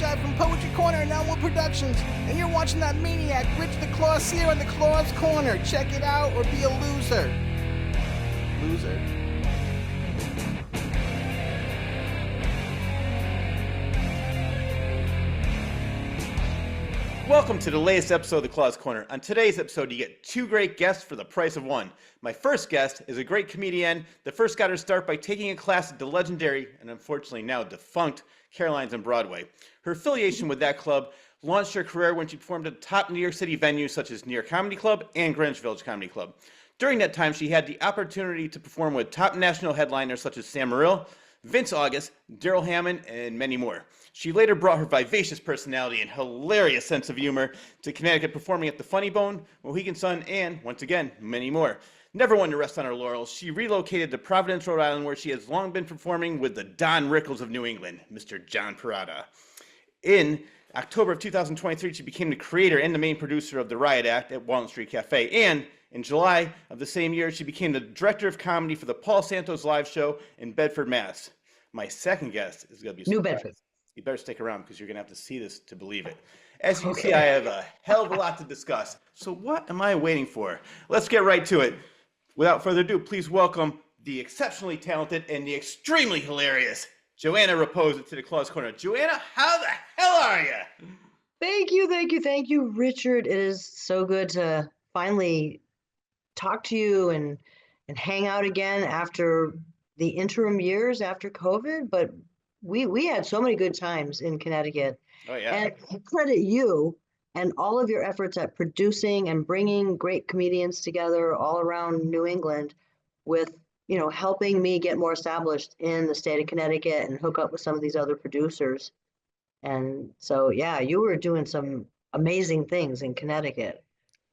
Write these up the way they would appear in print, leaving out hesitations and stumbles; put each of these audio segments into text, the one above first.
Jive from Poetry Corner and Elmwood Productions, and you're watching that maniac, Rich the Claws here on the Claws Corner. Check it out or be a loser. Loser. Welcome to the latest episode of the Claws Corner. On today's episode, you get two great guests for the price of one. My first guest is a great comedian that first got her start by taking a class at the legendary and unfortunately now defunct Caroline's on Broadway. Her affiliation with that club launched her career when she performed at top New York City venues such as New York Comedy Club and Greenwich Village Comedy Club. During that time, she had the opportunity to perform with top national headliners such as Sam Morril, Vince August, Daryl Hammond, and many more. She later brought her vivacious personality and hilarious sense of humor to Connecticut, performing at the Funny Bone, Mohegan Sun, and, once again, many more. Never one to rest on her laurels, she relocated to Providence, Rhode Island, where she has long been performing with the Don Rickles of New England, Mr. John Perrotta. In October of 2023, she became the creator and the main producer of the Riot Act at Walnut Street Cafe, and in July of the same year, she became the director of comedy for the Paul Santos live show in Bedford, Mass. My second guest is going to be New Bedford. You better stick around because you're going to have to see this to believe it. As you see, I have a hell of a lot to discuss. So what am I waiting for? Let's get right to it. Without further ado, please welcome the exceptionally talented and the extremely hilarious Joanna Rapoza to the Claws Corner. Joanna, how the hell are you? Thank you, Richard. It is so good to finally talk to you and hang out again after the interim years after COVID. But we had so many good times in Connecticut. Oh, yeah. And I credit you and all of your efforts at producing and bringing great comedians together all around New England with, helping me get more established in the state of Connecticut and hook up with some of these other producers. And so, yeah, you were doing some amazing things in Connecticut,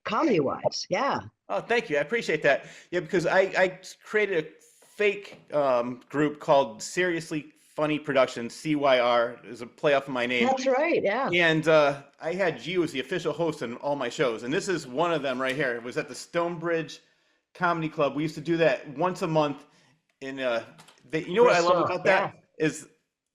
comedy-wise. Yeah. Oh, thank you. I appreciate that. Yeah, because I created a fake group called Seriously Funny Productions, CYR, is a play off of my name. That's right, yeah. And I had you as the official host on all my shows. And this is one of them right here. It was at the Stonebridge Comedy Club. We used to do that once a month. You know what I love about that is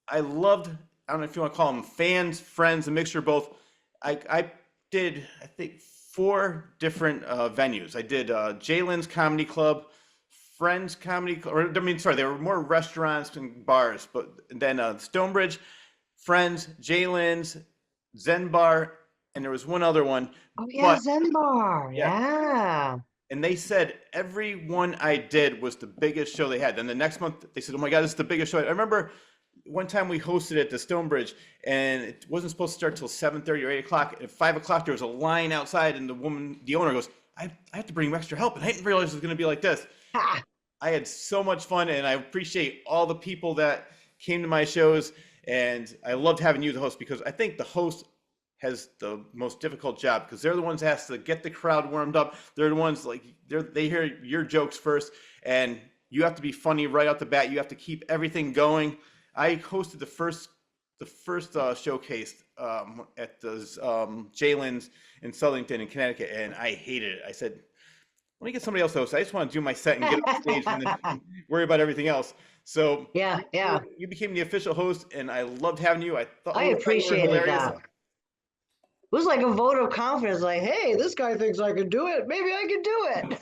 I don't know if you want to call them fans, friends, a mixture of both. I did, I think, 4 different venues. I did Jaylen's Comedy Club, Friends Comedy Club, there were more restaurants and bars, but then Stonebridge, Friends, Jaylen's, Zen Bar, and there was one other one. Oh, yeah, Zen Bar, yeah. And they said every one I did was the biggest show they had. Then the next month, they said, oh my God, this is the biggest show. I remember one time we hosted at the Stonebridge, and it wasn't supposed to start till 7:30 or 8 o'clock. At 5 o'clock, there was a line outside, and the owner goes, I have to bring extra help, and I didn't realize it was going to be like this. I had so much fun, and I appreciate all the people that came to my shows, and I loved having you the host because I think the host has the most difficult job because they're the ones that has to get the crowd warmed up. They're the ones they hear your jokes first, and you have to be funny right out the bat. You have to keep everything going. I hosted the first showcase at the Jaylen's in Southington in Connecticut, and I hated it. I said, let me get somebody else to host. I just want to do my set and get off stage and then worry about everything else. So yeah, you became the official host, and I loved having you. I appreciated that. It was like a vote of confidence, like, hey, this guy thinks I could do it. Maybe I could do it.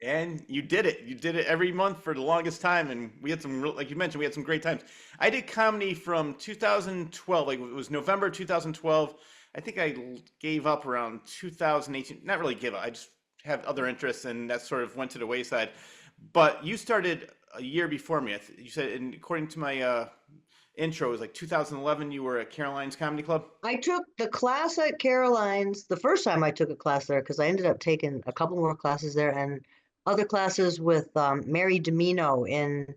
And you did it. You did it every month for the longest time, and we had some, like you mentioned, we had some great times. I did comedy from 2012, like it was November 2012. I think I gave up around 2018. Not really give up. I just have other interests, and that sort of went to the wayside. But you started a year before me. You said, and according to my intro, it was like 2011. You were at Caroline's Comedy Club. I took the class at Caroline's the first time I took a class there because I ended up taking a couple more classes there and other classes with Mary Domino in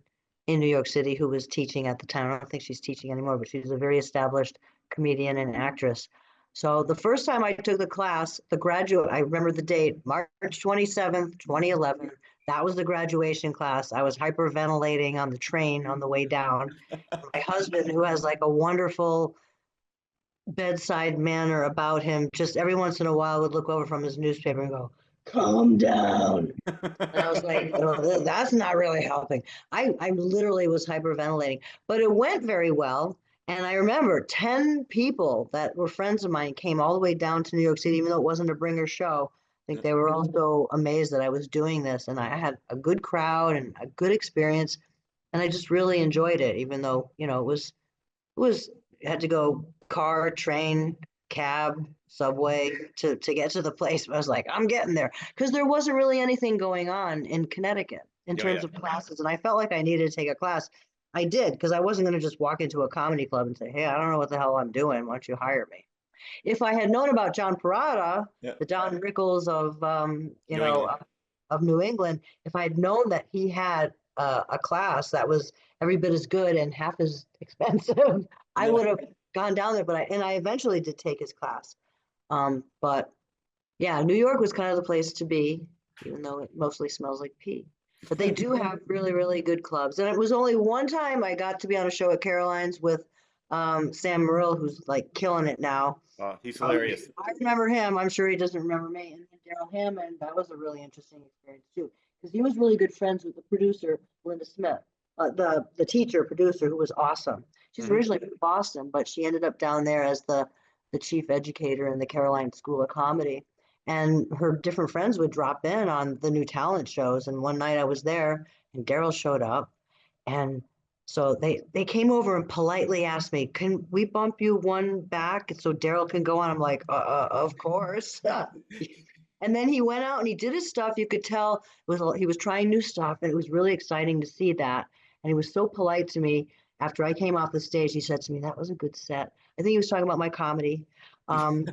New York City, who was teaching at the time. I don't think she's teaching anymore, but she's a very established comedian and actress. So the first time I took the class, I remember the date, March 27th, 2011. That was the graduation class. I was hyperventilating on the train on the way down. My husband, who has like a wonderful bedside manner about him, just every once in a while would look over from his newspaper and go, calm down. And I was like, oh, that's not really helping. I literally was hyperventilating, but it went very well. And I remember 10 people that were friends of mine came all the way down to New York City, even though it wasn't a bringer show. I think they were also amazed that I was doing this, and I had a good crowd and a good experience, and I just really enjoyed it, even though, it was had to go car, train, cab, subway to get to the place. But I was like, I'm getting there because there wasn't really anything going on in Connecticut in Yeah, yeah. terms of classes, and I felt like I needed to take a class. I did because I wasn't going to just walk into a comedy club and say, "Hey, I don't know what the hell I'm doing. Why don't you hire me?" If I had known about John Parada, Yeah. the Don Rickles of New England. of New England, if I had known that he had a class that was every bit as good and half as expensive, I Yeah. would have gone down there. But I eventually did take his class. But yeah, New York was kind of the place to be, even though it mostly smells like pee. But they do have really, really good clubs. And it was only one time I got to be on a show at Caroline's with Sam Morrill, who's like killing it now. Oh, he's Um, hilarious. I remember him. I'm sure he doesn't remember me. And then Daryl Hammond, that was a really interesting experience too, because he was really good friends with the producer, Linda Smith, the teacher producer, who was awesome. She's Mhm. originally from Boston, but she ended up down there as the chief educator in the Caroline School of Comedy. And her different friends would drop in on the new talent shows. And one night I was there, and Daryl showed up, and so they came over and politely asked me, "Can we bump you one back so Daryl can go on?" I'm like, of course." And then he went out and he did his stuff. You could tell he was trying new stuff, and it was really exciting to see that. And he was so polite to me after I came off the stage. He said to me, "That was a good set." I think he was talking about my comedy. Um,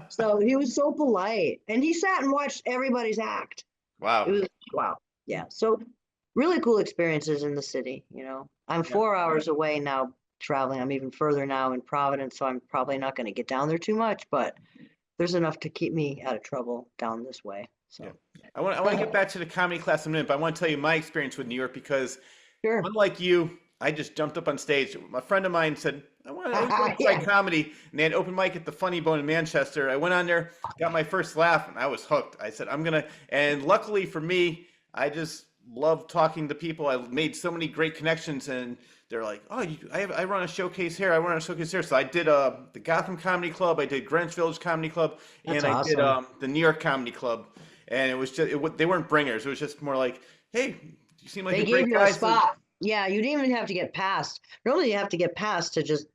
so he was so polite, and he sat and watched everybody's act. It Wow. was wow. Yeah. So really cool experiences in the city, I'm Yeah. 4 hours away now traveling. I'm even further now in Providence, so I'm probably not going to get down there too much, but there's enough to keep me out of trouble down this way. Yeah. So I want to get back to the comedy class in a minute, but I want to tell you my experience with New York because sure. unlike you, I just jumped up on stage. A friend of mine said, I always want to try Yeah. comedy. And they had open mic at the Funny Bone in Manchester. I went on there, got my first laugh, and I was hooked. I said, and luckily for me, I just love talking to people. I made so many great connections, and they're like, oh, I run a showcase here. I run a showcase here. So I did the Gotham Comedy Club. I did Greenwich Village Comedy Club, That's and I did awesome. the New York Comedy Club. And it was they weren't bringers. It was just more like, hey, you seem like They a gave great you a guy. So spot. Yeah, you didn't even have to get past. Normally you have to get past to just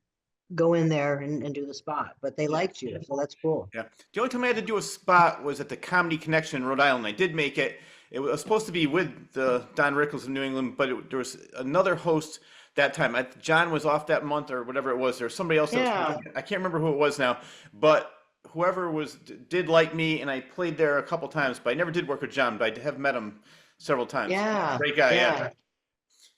go in there and do the spot, but they yeah. liked you, so that's cool. Yeah. The only time I had to do a spot was at the Comedy Connection in Rhode Island. I did make it. It was supposed to be with the Don Rickles of New England, but there was another host that time. John was off that month or whatever it was. There was somebody else that was Yeah. hosting. I can't remember who it was now, but whoever was did like me, and I played there a couple times, but I never did work with John, but I have met him several times. Yeah. Great guy, yeah. Yeah.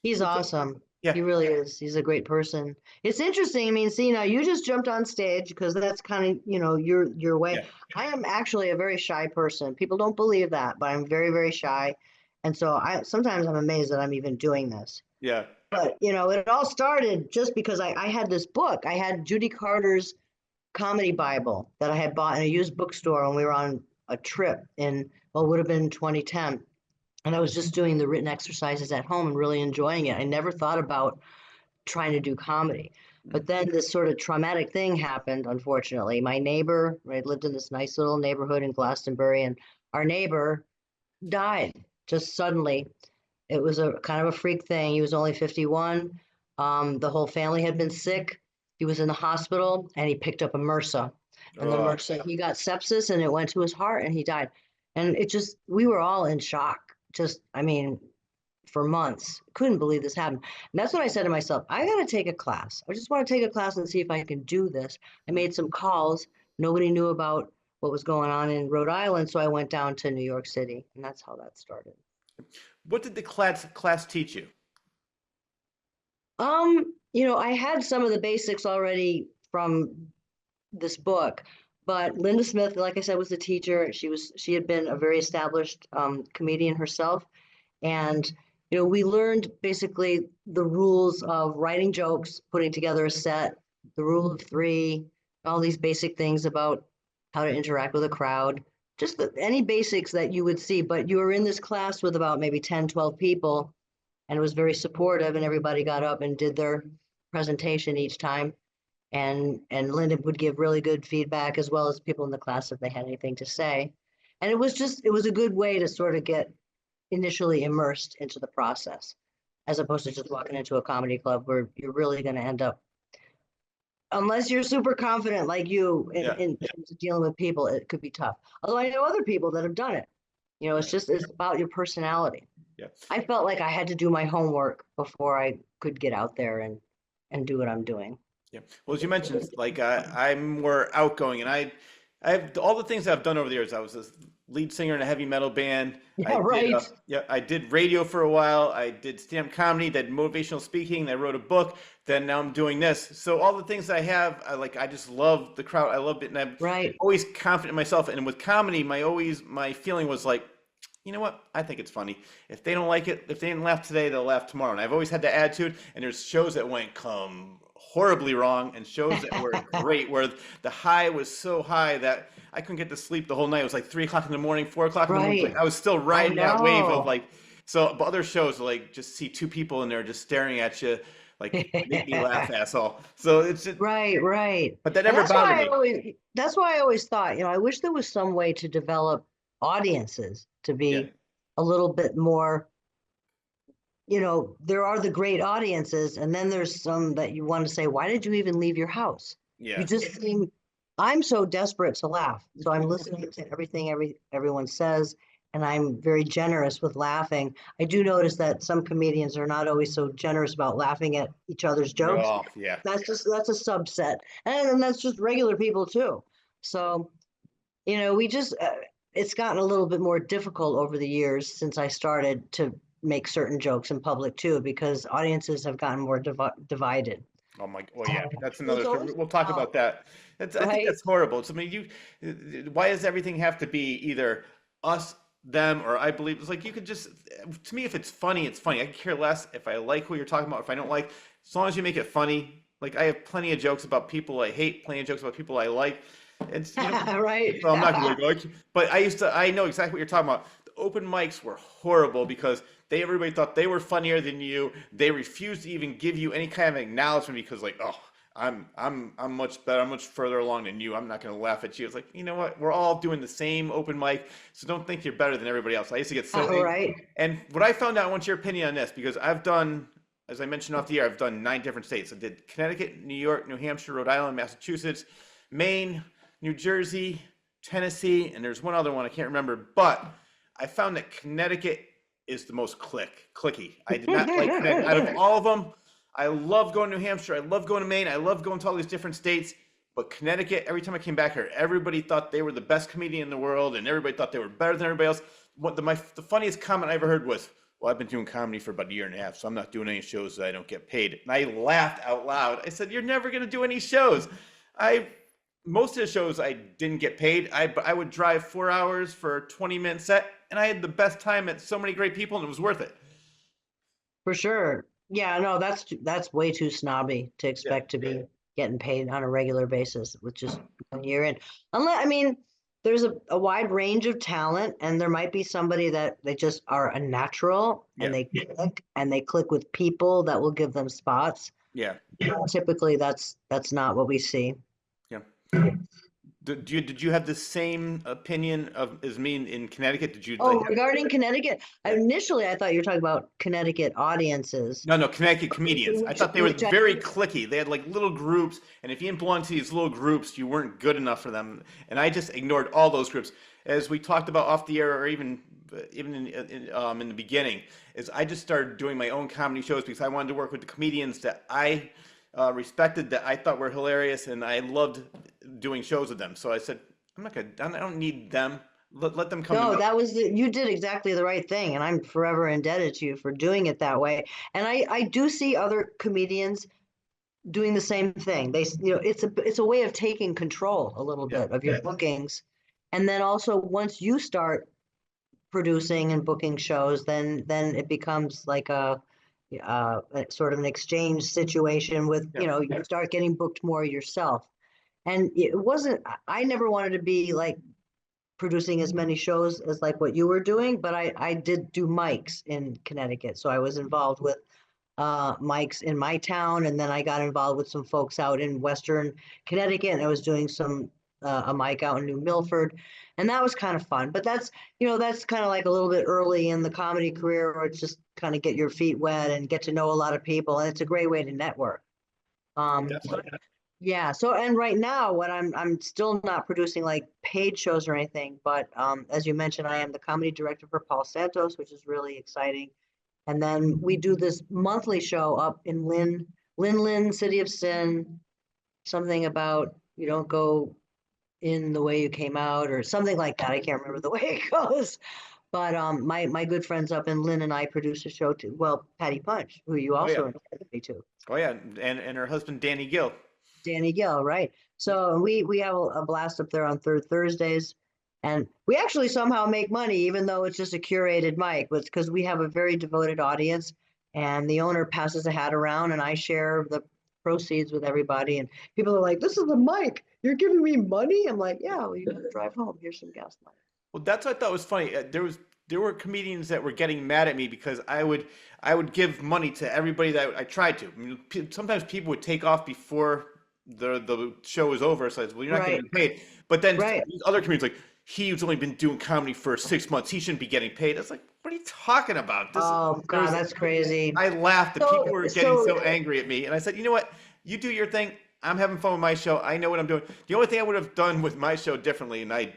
He's awesome. Yeah. He really is. He's a great person. It's interesting. I mean, see, now you just jumped on stage because that's kind of, your way. Yeah. I am actually a very shy person. People don't believe that, but I'm very, very shy. And so I sometimes I'm amazed that I'm even doing this. Yeah. But, it all started just because I had this book. I had Judy Carter's comedy Bible that I had bought in a used bookstore when we were on a trip in, well, it would have been 2010. And I was just doing the written exercises at home and really enjoying it. I never thought about trying to do comedy. But then this sort of traumatic thing happened, unfortunately. My neighbor, I lived in this nice little neighborhood in Glastonbury, and our neighbor died just suddenly. It was a kind of a freak thing. He was only 51. The whole family had been sick. He was in the hospital and he picked up a MRSA. And the Oh, MRSA, he got sepsis and it went to his heart and he died. And we were all in shock. Just, I mean, for months. Couldn't believe this happened. And that's when I said to myself, I got to take a class. I just want to take a class and see if I can do this. I made some calls. Nobody knew about what was going on in Rhode Island. So I went down to New York City and that's how that started. what did the class teach you? I had some of the basics already from this book, but Linda Smith, like I said, was the teacher. She had been a very established comedian herself. And, we learned basically the rules of writing jokes, putting together a set, the rule of three, all these basic things about how to interact with a crowd, just any basics that you would see. But you were in this class with about maybe 10, 12 people, and it was very supportive, and everybody got up and did their presentation each time. And Linda would give really good feedback, as well as people in the class if they had anything to say. And it was a good way to sort of get initially immersed into the process, as opposed to just walking into a comedy club where you're really going to end up, unless you're super confident like you Yeah. in terms of dealing with people, it could be tough. Although I know other people that have done it. It's about your personality. Yeah. I felt like I had to do my homework before I could get out there and do what I'm doing. Yeah. Well, as you mentioned, like I'm more outgoing, and I have all the things I've done over the years. I was a lead singer in a heavy metal band. Yeah, right. I did radio for a while. I did stand-up comedy, did motivational speaking. I wrote a book. Then now I'm doing this. So all the things I have, I just love the crowd. I love it, and I'm Right. always confident in myself. And with comedy, my feeling was like, you know what? I think it's funny. If they don't like it, if they didn't laugh today, they'll laugh tomorrow. And I've always had that attitude. And there's shows that went horribly wrong, and shows that were great, where the high was so high that I couldn't get to sleep the whole night. It was like 3 o'clock in the morning, 4 o'clock in the morning. Right. Like, I was still riding that wave of know. so. But other shows, like, just see two people in there just staring at you, like, make me laugh, asshole. So it's just, Right. but that And never bothered me. that's why I always thought, I wish there was some way to develop audiences to Yeah, be a little bit more, there are the great audiences, and then there's some that you want to say, why did you even leave your house? yeah, You just seem, I'm so desperate to laugh. So I'm listening to everything everyone says, and I'm very generous with laughing. I do notice that some comedians are not always so generous about laughing at each other's jokes. oh, yeah, That's a subset. And that's just regular people too. So, we just, it's gotten a little bit more difficult over the years since I started to make certain jokes in public too, because audiences have gotten more divided. oh my, well, yeah, that's So it's another, always we'll talk about, about that. I think right? that's horrible. It's, I mean, why does everything have to be either us, them, or I believe? It's like, you could just, to me, if it's funny, it's funny. I could care less if I like what you're talking about, if I don't like, as long as you make it funny. Like, I have plenty of jokes about people I hate, plenty of jokes about people I like. It's, Right. so I'm not gonna go, but I know exactly what you're talking about. The open mics were horrible because everybody thought they were funnier than you. They refused to even give you any kind of acknowledgement because, like, oh, I'm much better, I'm much further along than you. I'm not gonna laugh at you. It's like, you know what? We're all doing the same open mic, so don't think you're better than everybody else. I used to get so angry. Right. And what I found out, I want your opinion on this, because I've done, as I mentioned off the air, I've done 9 different states. I did Connecticut, New York, New Hampshire, Rhode Island, Massachusetts, Maine, New Jersey, Tennessee, and there's one other one I can't remember. But I found that Connecticut is the most clicky. I did not like Connecticut. Out of all of them, I love going to New Hampshire. I love going to Maine. I love going to all these different states. But Connecticut, every time I came back here, everybody thought they were the best comedian in the world, and everybody thought they were better than everybody else. The funniest comment I ever heard was, well, I've been doing comedy for about a year and a half, so I'm not doing any shows that I don't get paid. And I laughed out loud. I said, you're never going to do any shows. Most of the shows I didn't get paid. I would drive 4 hours for a 20-minute set, and I had the best time at so many great people, and it was worth it. For sure. Yeah, no, that's way too snobby to expect to be getting paid on a regular basis with just 1 year in. Unless, I mean, there's a wide range of talent, and there might be somebody that they just are a natural, and they click with people that will give them spots. Yeah. Typically, that's not what we see. Yeah. Did you have the same opinion as me in Connecticut? Did you? Regarding Connecticut, initially I thought you were talking about Connecticut audiences. No, Connecticut comedians. I thought they were very cliquey. They had like little groups, and if you didn't belong to these little groups, you weren't good enough for them. And I just ignored all those groups. As we talked about off the air, or even in the beginning, is I just started doing my own comedy shows because I wanted to work with the comedians that I respected, that I thought were hilarious, and I loved doing shows with them. So I said, I don't need them. Let them come. No, you did exactly the right thing, and I'm forever indebted to you for doing it that way. And I do see other comedians doing the same thing. It's a way of taking control a little bit of your bookings. And then also once you start producing and booking shows, then it becomes like a sort of an exchange situation with, you start getting booked more yourself. And I never wanted to be like producing as many shows as like what you were doing, but I did do mics in Connecticut. So I was involved with mics in my town, and then I got involved with some folks out in Western Connecticut, and I was doing a mic out in New Milford, and that was kind of fun. But that's kind of like a little bit early in the comedy career, where it's just kind of get your feet wet and get to know a lot of people, and it's a great way to network. Definitely. Yeah. So, and right now, what I'm still not producing like paid shows or anything, but as you mentioned, I am the comedy director for Paul Santos, which is really exciting. And then we do this monthly show up in Lynn, City of Sin, something about you don't go in the way you came out, or something like that. I can't remember the way it goes. But my good friends up in Lynn and I produce a show too. Well, Patty Punch, who you Oh yeah. also invited me to. Oh yeah. And her husband Danny Gill. Danny Gill, right? So we have a blast up there on Thursdays, and we actually somehow make money, even though it's just a curated mic. But it's because we have a very devoted audience, and the owner passes a hat around, and I share the proceeds with everybody. And people are like, "This is a mic. You're giving me money?" I'm like, "Yeah, well, you gotta drive home. Here's some gas money." Well, that's what I thought was funny. There were comedians that were getting mad at me because I would give money to everybody that I tried to. I mean, sometimes people would take off before the show was over, so I said, well, you're not Right. getting paid. But then Right. these other comedians like he's only been doing comedy for 6 months. He shouldn't be getting paid. It's like, what are you talking about? Oh There God, was that's crazy. I laughed. The people were getting So so angry at me, and I said, you know what? You do your thing. I'm having fun with my show. I know what I'm doing. The only thing I would have done with my show differently, and I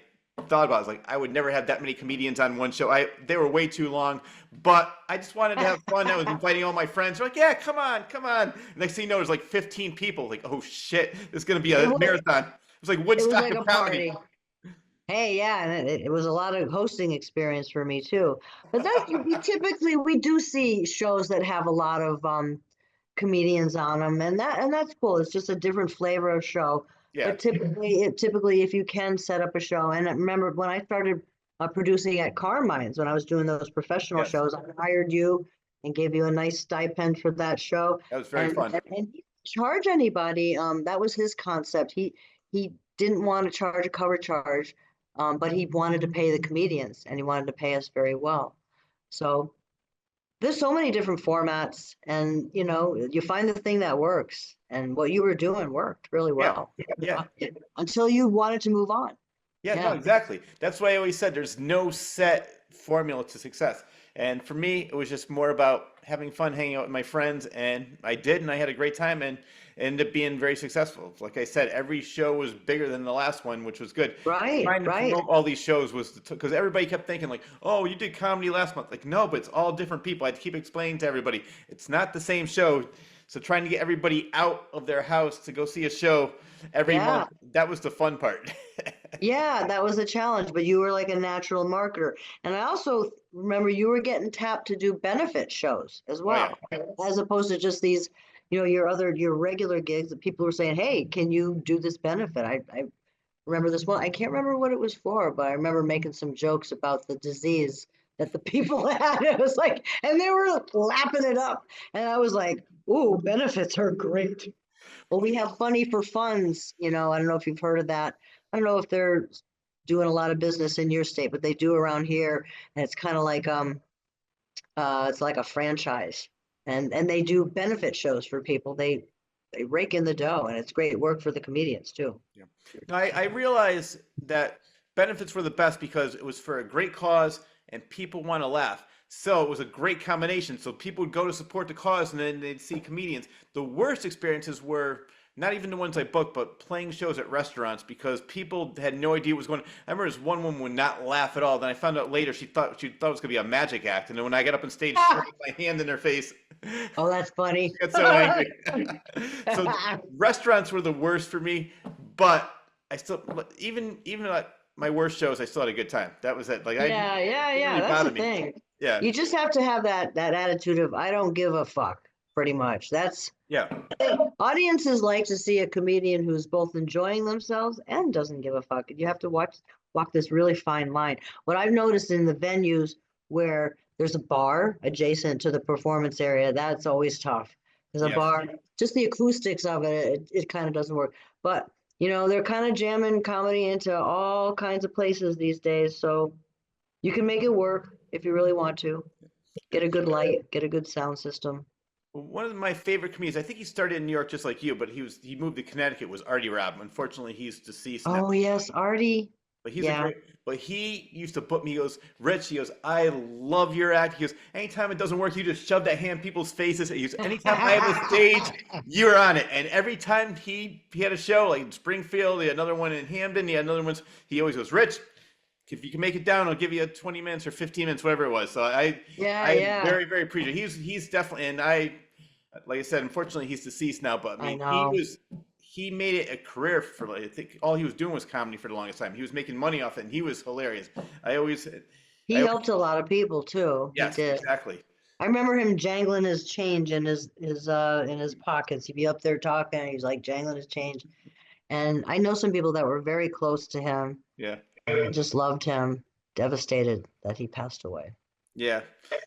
thought about it, was like I would never have that many comedians on one show. They were way too long, but I just wanted to have fun. I was inviting all my friends. They're like, yeah, come on, come on. Next thing you know, there's like 15 people. Like, oh shit, this is gonna be it a was, marathon. It was like it was Woodstock like of a comedy. party. Hey, yeah, and it was a lot of hosting experience for me too. But we do see shows that have a lot of comedians on them, and that's cool. It's just a different flavor of show. Yeah. But typically, if you can set up a show, and I remember when I started producing at Carmine's, when I was doing those professional Yes. shows, I hired you and gave you a nice stipend for that show, That was very and fun. he didn't charge anybody. That was his concept. He didn't want to charge a cover charge, but he wanted to pay the comedians, and he wanted to pay us very well. So there's so many different formats, and you find the thing that works, and what you were doing worked really Yeah. well Yeah. until you wanted to move on. Yeah, no, Yeah. exactly. That's why I always said there's no set formula to success. And for me, it was just more about having fun hanging out with my friends, and I did, and I had a great time, and ended up being very successful. Like I said, every show was bigger than the last one, which was good. Right, Trying to right. promote all these shows was because everybody kept thinking like, "Oh, you did comedy last month." Like, no, but it's all different people. I had to keep explaining to everybody it's not the same show. So trying to get everybody out of their house to go see a show every Yeah. month, that was the fun part. Yeah, that was a challenge, but you were like a natural marketer. And I also remember you were getting tapped to do benefit shows as Oh yeah. well, as opposed to just these, your regular gigs that people were saying, "Hey, can you do this benefit?" I remember this one. I can't remember what it was for, but I remember making some jokes about the disease that the people had. It was like, and they were lapping it up. And I was like, "Ooh, benefits are great." Well, we have Funny for Funds. I don't know if you've heard of that. I don't know if they're doing a lot of business in your state, but they do around here. And it's kind of like it's like a franchise. And they do benefit shows for people. They rake in the dough, and it's great work for the comedians too. Yeah. No, I realized that benefits were the best because it was for a great cause and people want to laugh. So it was a great combination. So people would go to support the cause and then they'd see comedians. The worst experiences were not even the ones I booked, but playing shows at restaurants because people had no idea what was going on. I remember this one woman would not laugh at all. Then I found out later she thought it was going to be a magic act. And then when I got up on stage, she put my hand in her face. Oh, that's funny. Got so angry. So restaurants were the worst for me, but I still even at my worst shows, I still had a good time. That was it. Like Yeah, it really that's the bothered me. thing. Yeah, You just have to have that attitude of "I don't give a fuck," pretty much. That's yeah, audiences like to see a comedian who's both enjoying themselves and doesn't give a fuck. You have to walk this really fine line. What I've noticed in the venues where there's a bar adjacent to the performance area, that's always tough. There's a yes. bar, just the acoustics of it kind of doesn't work. But they're kind of jamming comedy into all kinds of places these days, so you can make it work if you really want to. Get a good light, get a good sound system. One of my favorite comedians, I think he started in New York just like you, but he moved to Connecticut, was Artie Robb. Unfortunately, he's deceased now. Oh yes, Artie. But he's a Yeah. great. But he used to put me. He goes, Rich. He goes, I love your act. He goes, anytime it doesn't work, you just shove that hand in people's faces. He goes, anytime I have a stage, you're on it. And every time he had a show like in Springfield, he had another one in Hamden, he had another one. He always goes, Rich, if you can make it down, I'll give you 20 minutes or 15 minutes, whatever it was. So Yeah, I yeah. very, very appreciate it. He's definitely, and like I said, unfortunately, he's deceased now. But I I mean, know. he made it a career for. Like, I think all he was doing was comedy for the longest time. He was making money off it, and he was hilarious. I always, He I always helped a lot of people too. He yes, did. exactly. I remember him jangling his change in his pockets. He'd be up there talking, and he's like jangling his change. And I know some people that were very close to him, Yeah, just loved him, devastated that he passed away. yeah.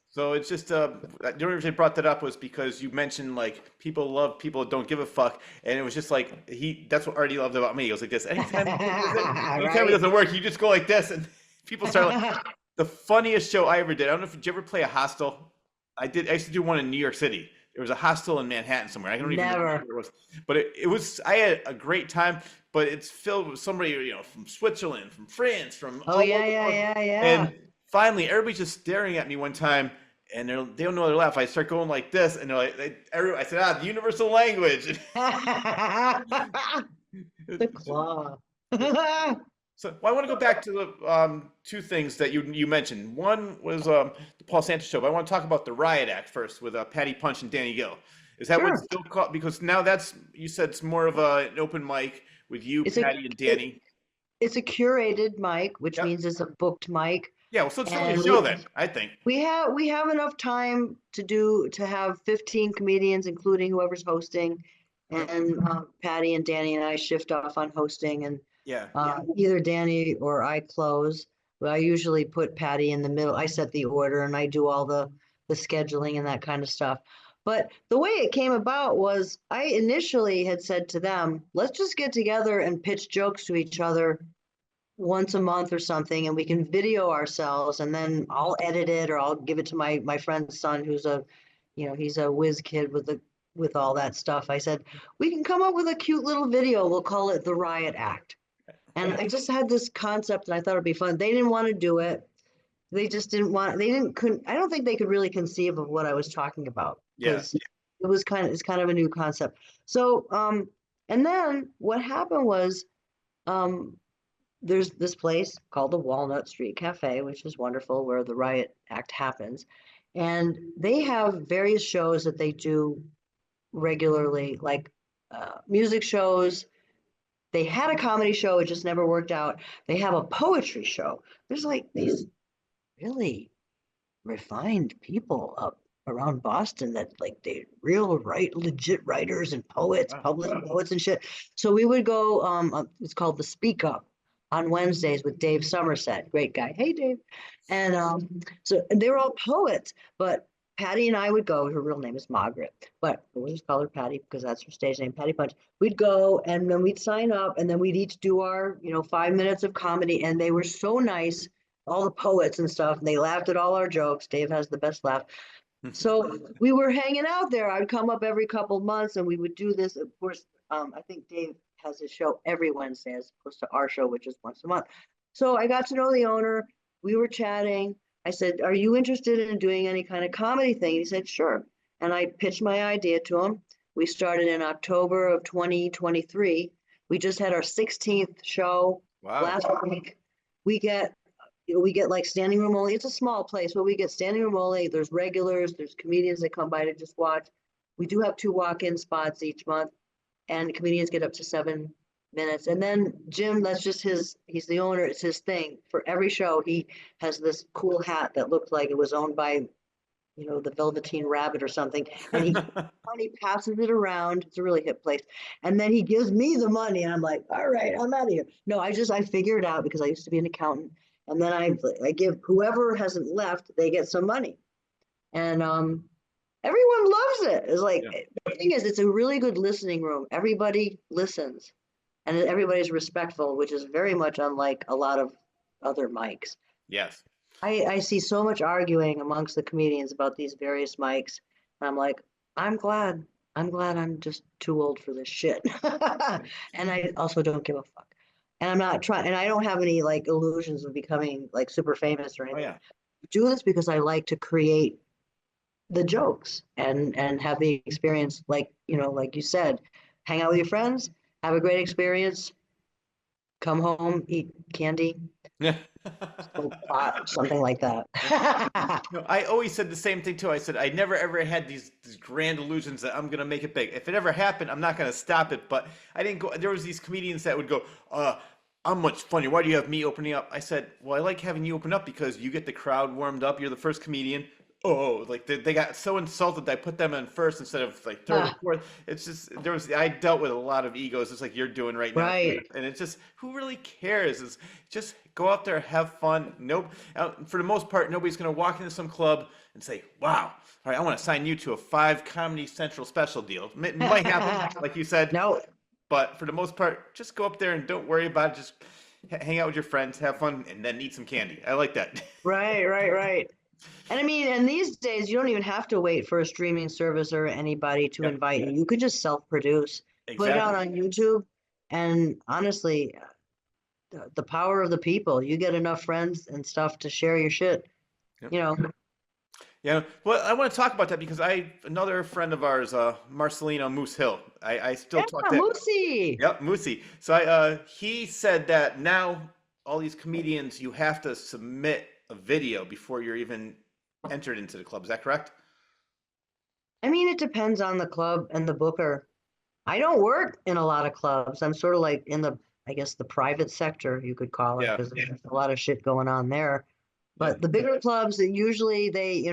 So it's just the only reason I brought that up was because you mentioned like people love people that don't give a fuck, and it was just like that's what Artie loved about me. He was like this. Anytime it Right? doesn't work, you just go like this, and people start like the funniest show I ever did. I don't know if did you ever play a hostel. I did. I used to do one in New York City. There was a hostel in Manhattan somewhere. I don't even remember Never. where it was, but it was. I had a great time. But it's filled with somebody from Switzerland, from France, from Oh all yeah, over the yeah, world. yeah, yeah. And finally, everybody's just staring at me one time, and they don't know how to laugh. I start going like this, and they're like, I said, the universal language. The claw. So well, I want to go back to the two things that you mentioned. One was the Paul Santos show, but I want to talk about the Riot Act first with Patty Punch and Danny Gill. Is that what's Sure. still called? Because now you said it's more of an open mic with you, It's a Patty, and it, Danny. it's a curated mic, which Yep. means it's a booked mic, Yeah, well, so it's really a and show then, I think. we have enough time to have 15 comedians, including whoever's hosting, Yep. and Patty and Danny and I shift off on hosting, and Yeah. either Danny or I close. But I usually put Patty in the middle. I set the order and I do all the scheduling and that kind of stuff. But the way it came about was I initially had said to them, let's just get together and pitch jokes to each other once a month or something, and we can video ourselves, and then I'll edit it or I'll give it to my friend's son, who's he's a whiz kid with all that stuff. I said, we can come up with a cute little video. We'll call it the Riot Act. And I just had this concept and I thought it'd be fun. They didn't want to do it. They just didn't want, they didn't, couldn't, I don't think they could really conceive of what I was talking about Yeah. because it's kind of a new concept. So, and then what happened was, there's this place called the Walnut Street Cafe, which is wonderful, where the Riot Act happens. And they have various shows that they do regularly, like music shows. They had a comedy show, it just never worked out. They have a poetry show. There's like these really refined people up around Boston that like they legit writers and poets, Wow. published poets and shit. So we would go, it's called the Speak Up on Wednesdays with Dave Somerset, great guy. Hey Dave. And so and they were all poets, but Patty and I would go, her real name is Margaret, but we'll just call her Patty because that's her stage name, Patty Punch. We'd go and then we'd sign up and then we'd each do our, 5 minutes of comedy. And they were so nice, all the poets and stuff, and they laughed at all our jokes. Dave has the best laugh. So we were hanging out there. I'd come up every couple months and we would do this. Of course, I think Dave has his show every Wednesday as opposed to our show, which is once a month. So I got to know the owner. We were chatting. I said, are you interested in doing any kind of comedy thing? He said, sure. And I pitched my idea to him. We started in October of 2023. We just had our 16th show Wow. last week. We get like standing room only. It's a small place, but we get standing room only. There's regulars, there's comedians that come by to just watch. We do have 2 walk-in spots each month, and comedians get up to 7 minutes. And then Jim, that's just he's the owner, it's his thing. For every show, he has this cool hat that looked like it was owned by, the Velveteen Rabbit or something. And he passes it around. It's a really hip place. And then he gives me the money. And I'm like, all right, I'm out of here. No, I figure it out because I used to be an accountant. And then I give whoever hasn't left, they get some money. And everyone loves it. It's like, Yeah. the thing is, it's a really good listening room. Everybody listens and everybody's respectful, which is very much unlike a lot of other mics. Yes. I see so much arguing amongst the comedians about these various mics. And I'm like, I'm glad. I'm glad I'm just too old for this shit. And I also don't give a fuck. And I'm not trying, and I don't have any like illusions of becoming like super famous or Oh anything. yeah. I do this because I like to create the jokes and have the experience, like, like you said, hang out with your friends, have a great experience, come home, eat candy, Yeah. smoke pot, something like that. No, I always said the same thing too. I said I never ever had these grand illusions that I'm gonna make it big. If it ever happened, I'm not gonna stop it. But I didn't go. There was these comedians that would go, I'm much funnier. Why do you have me opening up? I said, well, I like having you open up because you get the crowd warmed up. You're the first comedian. Oh, like they got so insulted that I put them in first instead of like third or Ah, fourth. It's just I dealt with a lot of egos, just like you're doing right now, right. and it's just who really cares? Is just go out there, have fun. Nope. For the most part, nobody's gonna walk into some club and say, "Wow, all right, I want to sign you to a 5 Comedy Central special deal." It might happen, like you said, No, but for the most part, just go up there and don't worry about it. Just hang out with your friends, have fun, and then eat some candy. I like that. right, right, right. And I mean, and these days you don't even have to wait for a streaming service or anybody to Yeah, invite you. You could just self-produce, put it out exactly. on YouTube, and honestly, the power of the people. You get enough friends and stuff to share your shit. Yep. You know, Yeah. Well, I want to talk about that because another friend of ours, Marcelino Moose Hill. I still yeah, talk to. Moosey. Yep, Moosey. So he said that now all these comedians, you have to submit a video before you're even entered into the club. Is that correct? I mean, it depends on the club and the booker. I don't work in a lot of clubs. I'm sort of like in the, I guess, the private sector, you could call it, Yeah. because there's a lot of shit going on there. Yeah. But the bigger clubs, that usually you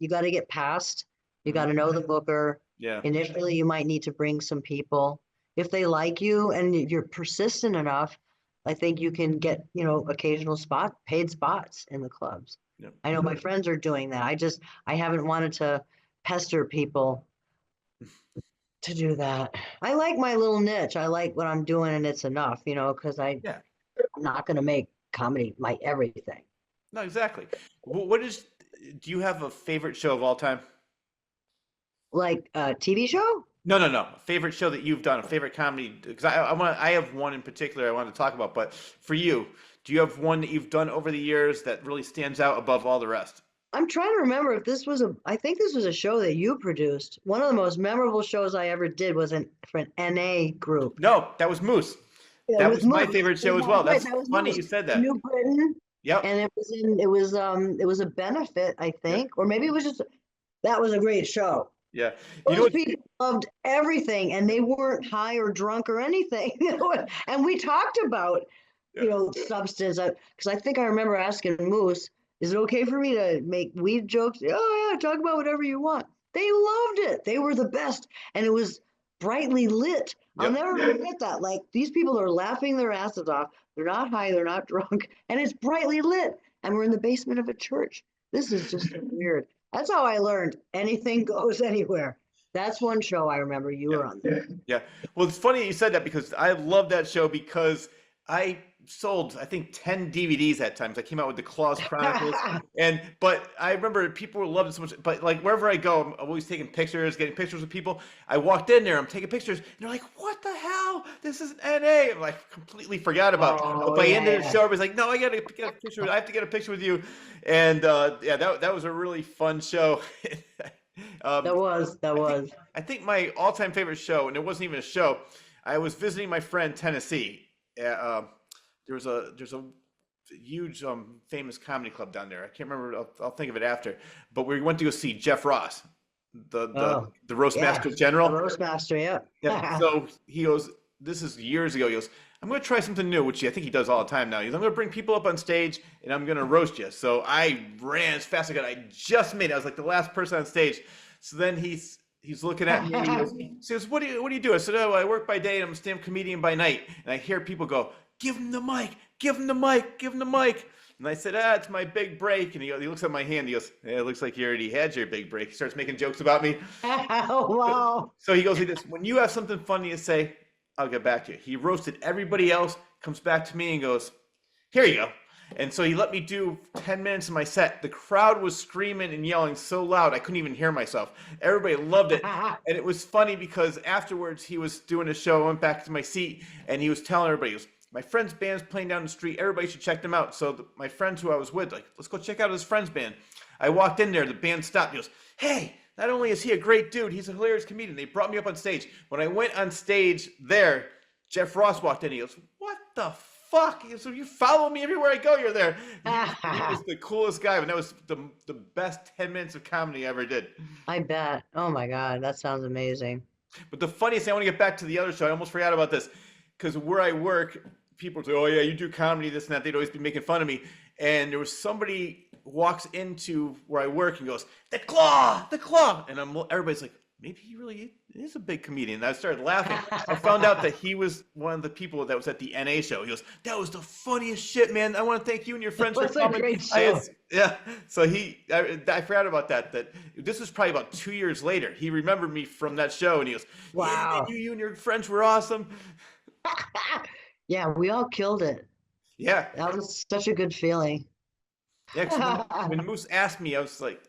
got to get past. You got Mhm. to know the booker. Yeah. Initially, you might need to bring some people. If they like you and you're persistent enough, I think you can get, occasional paid spots in the clubs. Yeah. I know my friends are doing that. I haven't wanted to pester people to do that. I like my little niche. I like what I'm doing and it's enough, because I'm Yeah. not going to make comedy my everything. No, exactly. Do you have a favorite show of all time? Like a TV show? No, no, no. A favorite show that you've done, a favorite comedy? Because I have one in particular I want to talk about. But for you, do you have one that you've done over the years that really stands out above all the rest? I'm trying to remember if I think this was a show that you produced. One of the most memorable shows I ever did was for an NA group. No, that was Moose. Yeah, That with was my Moose. favorite show as That's well. right, That's that was funny Moose. you said that. New Britain. Yep. And it was a benefit, I Yep. think, or maybe it was just that was a great show. Yeah. You know Those what? people loved everything and they weren't high or drunk or anything. And we talked about, Yeah. substance. Because I think I remember asking Moose, is it okay for me to make weed jokes? Oh, yeah, talk about whatever you want. They loved it. They were the best. And it was brightly lit. I'll Yep. never forget that. Like, these people are laughing their asses off. They're not high, they're not drunk, and it's brightly lit. And we're in the basement of a church. This is just so weird. That's how I learned anything goes anywhere. That's one show I remember you Yeah. were on there. Yeah. Well, it's funny you said that because I love that show because I sold, I think, 10 DVDs at times. I came out with the Claus Chronicles. But I remember people were loving it so much. But like wherever I go, I'm always taking pictures, getting pictures with people. I walked in there, I'm taking pictures, and they're like, what the hell? This is NA. I'm like, completely forgot about it. Oh, By the end of the yeah. show, everybody's like, no, I got to get a picture. I have to get a picture with you. And yeah, that was a really fun show. That was. I think my all-time favorite show, and it wasn't even a show. I was visiting my friend Tennessee. There's a huge famous comedy club down there. I can't remember. I'll think of it after. But we went to go see Jeff Ross, the roast Yeah. master general. The roast master, yeah. Yeah. So he goes. This is years ago. He goes, I'm going to try something new, which I think he does all the time now. He goes, I'm going to bring people up on stage and I'm going to roast you. So I ran as fast as I could. I just made it. I was like the last person on stage. So then he's looking at me. He says, what do you do? I said, oh, I work by day and I'm a stand-up comedian by night. And I hear people go, give him the mic, give him the mic, give him the mic. And I said, it's my big break. And he looks at my hand. He goes, it looks like you already had your big break. He starts making jokes about me. Oh, wow. So he goes, when you have something funny to say, I'll get back to you. He roasted everybody else, comes back to me and goes, here you go. And so he let me do 10 minutes of my set. The crowd was screaming and yelling so loud I couldn't even hear myself. Everybody loved it. And it was funny because afterwards he was doing a show. I went back to my seat and he was telling everybody, he goes, my friend's band's playing down the street. Everybody should check them out. So my friends who I was with, like, let's go check out his friend's band. I walked in there. The band stopped. He goes, hey, not only is he a great dude, he's a hilarious comedian. They brought me up on stage. When I went on stage there, Jeff Ross walked in. He goes, what the fuck? He goes, you follow me everywhere I go, you're there. He was the coolest guy. And that was the best 10 minutes of comedy I ever did. I bet. Oh my God, that sounds amazing. But the funniest thing, I want to get back to the other show. I almost forgot about this. Because where I work, people would say, oh yeah, you do comedy, this and that. They'd always be making fun of me. And there was somebody walks into where I work and goes, the claw. And everybody's like, maybe he really is a big comedian. And I started laughing. I found out that he was one of the people that was at the NA show. He goes, that was the funniest shit, man. I want to thank you and your friends for coming. Great show. Yeah. So I forgot about that this was probably about 2 years later. He remembered me from that show and he goes, wow, yeah, you and your friends were awesome. Yeah, we all killed it. Yeah. That was such a good feeling. Yeah, when Moose asked me, I was like,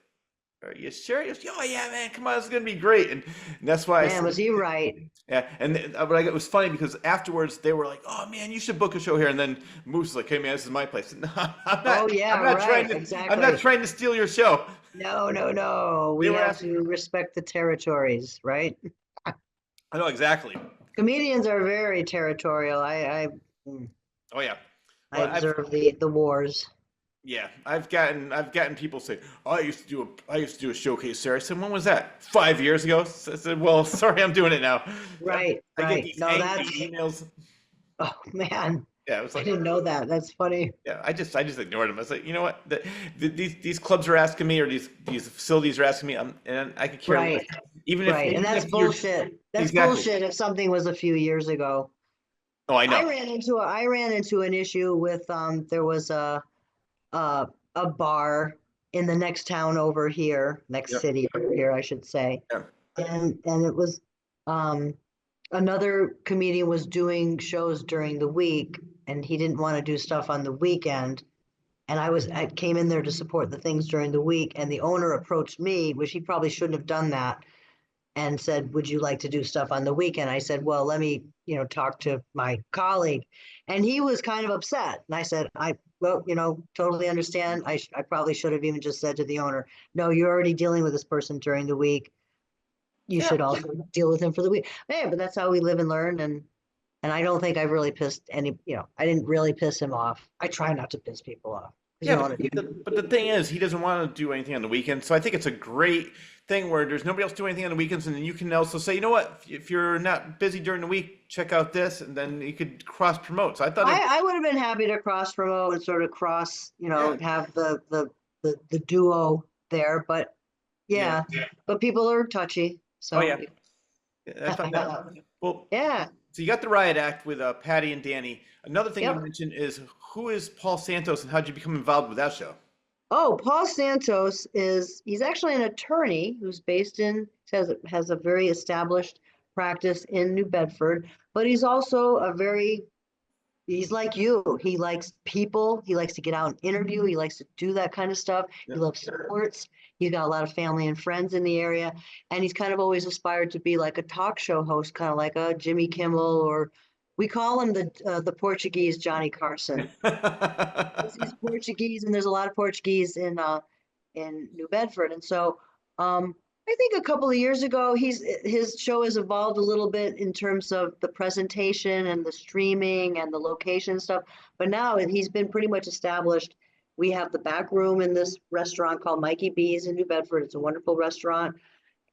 are you sure? He goes, oh yeah, man, come on, this is gonna be great. And that's why was he right? Yeah, but it was funny because afterwards they were like, oh man, you should book a show here. And then Moose was like, hey man, this is my place. No, I'm not, I'm not trying to steal your show. No. We have to respect the territories, right? I know, exactly. Comedians are very territorial. Oh yeah. I observe the wars. Yeah, I've gotten people say, oh, I used to do a showcase there. I said, when was that? 5 years ago. So I said, well, sorry, I'm doing it now. Right. I get these emails. Oh man. Yeah, it was like, I didn't know that. That's funny. Yeah, I just ignored them. I was like, you know what? These clubs are asking me, or these facilities are asking me, and I could care less. Even if, and that's bullshit. That's bullshit. If something was a few years ago. Oh, I know. I ran into an issue with there was a bar in the next town over here, city over here, I should say. Yeah. And it was another comedian was doing shows during the week and he didn't want to do stuff on the weekend. And I came in there to support the things during the week, and the owner approached me, which he probably shouldn't have done that, and said, would you like to do stuff on the weekend? I said, well, let me, talk to my colleague. And he was kind of upset. And I said, totally understand. I probably should have even just said to the owner, no, you're already dealing with this person during the week. You should also deal with him for the week. Yeah, but that's how we live and learn. And I don't think I've really pissed I didn't really piss him off. I try not to piss people off. Yeah, but the thing is, he doesn't want to do anything on the weekends. So I think it's a great thing where there's nobody else doing anything on the weekends, and then you can also say, you know what, if you're not busy during the week, check out this, and then you could cross promote. So I thought I would have been happy to cross promote and sort of cross, have the duo there, but but people are touchy. So I found that. Well, yeah. So you got the Riot Act with Patty and Danny. Another thing you mentioned is, who is Paul Santos and how did you become involved with that show? Oh, Paul Santos he's actually an attorney who's has a very established practice in New Bedford, but he's also he's like you. He likes people. He likes to get out and interview. He likes to do that kind of stuff. He loves sports. He's got a lot of family and friends in the area, and he's kind of always aspired to be like a talk show host, kind of like a Jimmy Kimmel, or we call him the Portuguese Johnny Carson. He's Portuguese, and there's a lot of Portuguese in New Bedford, and so I think a couple of years ago, his show has evolved a little bit in terms of the presentation and the streaming and the location stuff. But now he's been pretty much established. We have the back room in this restaurant called Mikey B's in New Bedford. It's a wonderful restaurant.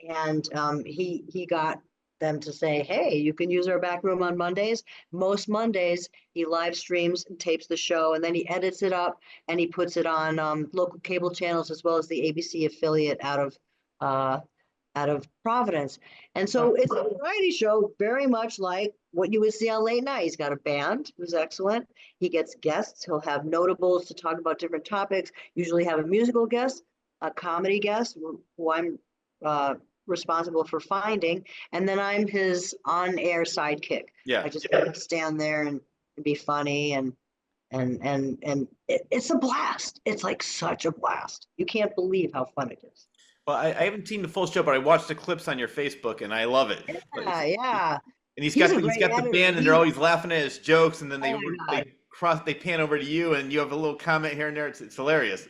And he got them to say, hey, you can use our back room on Mondays. Most Mondays, he live streams and tapes the show, and then he edits it up and he puts it on local cable channels as well as the ABC affiliate out of Providence. And so it's a variety show, very much like what you would see on late night. He's got a band who's excellent. He gets guests. He'll have notables to talk about different topics, usually have a musical guest, a comedy guest, who I'm responsible for finding. And then I'm his on-air sidekick. Yeah. I just stand there and be funny. And and it's a blast. It's like such a blast. You can't believe how fun it is. Well, I haven't seen the full show, but I watched the clips on your Facebook, and I love it. Yeah, yeah. And he's He's got a he's great got the editor. band, and they're always laughing at his jokes, and then Oh my God. they pan over to you, and you have a little comment here and there. It's hilarious.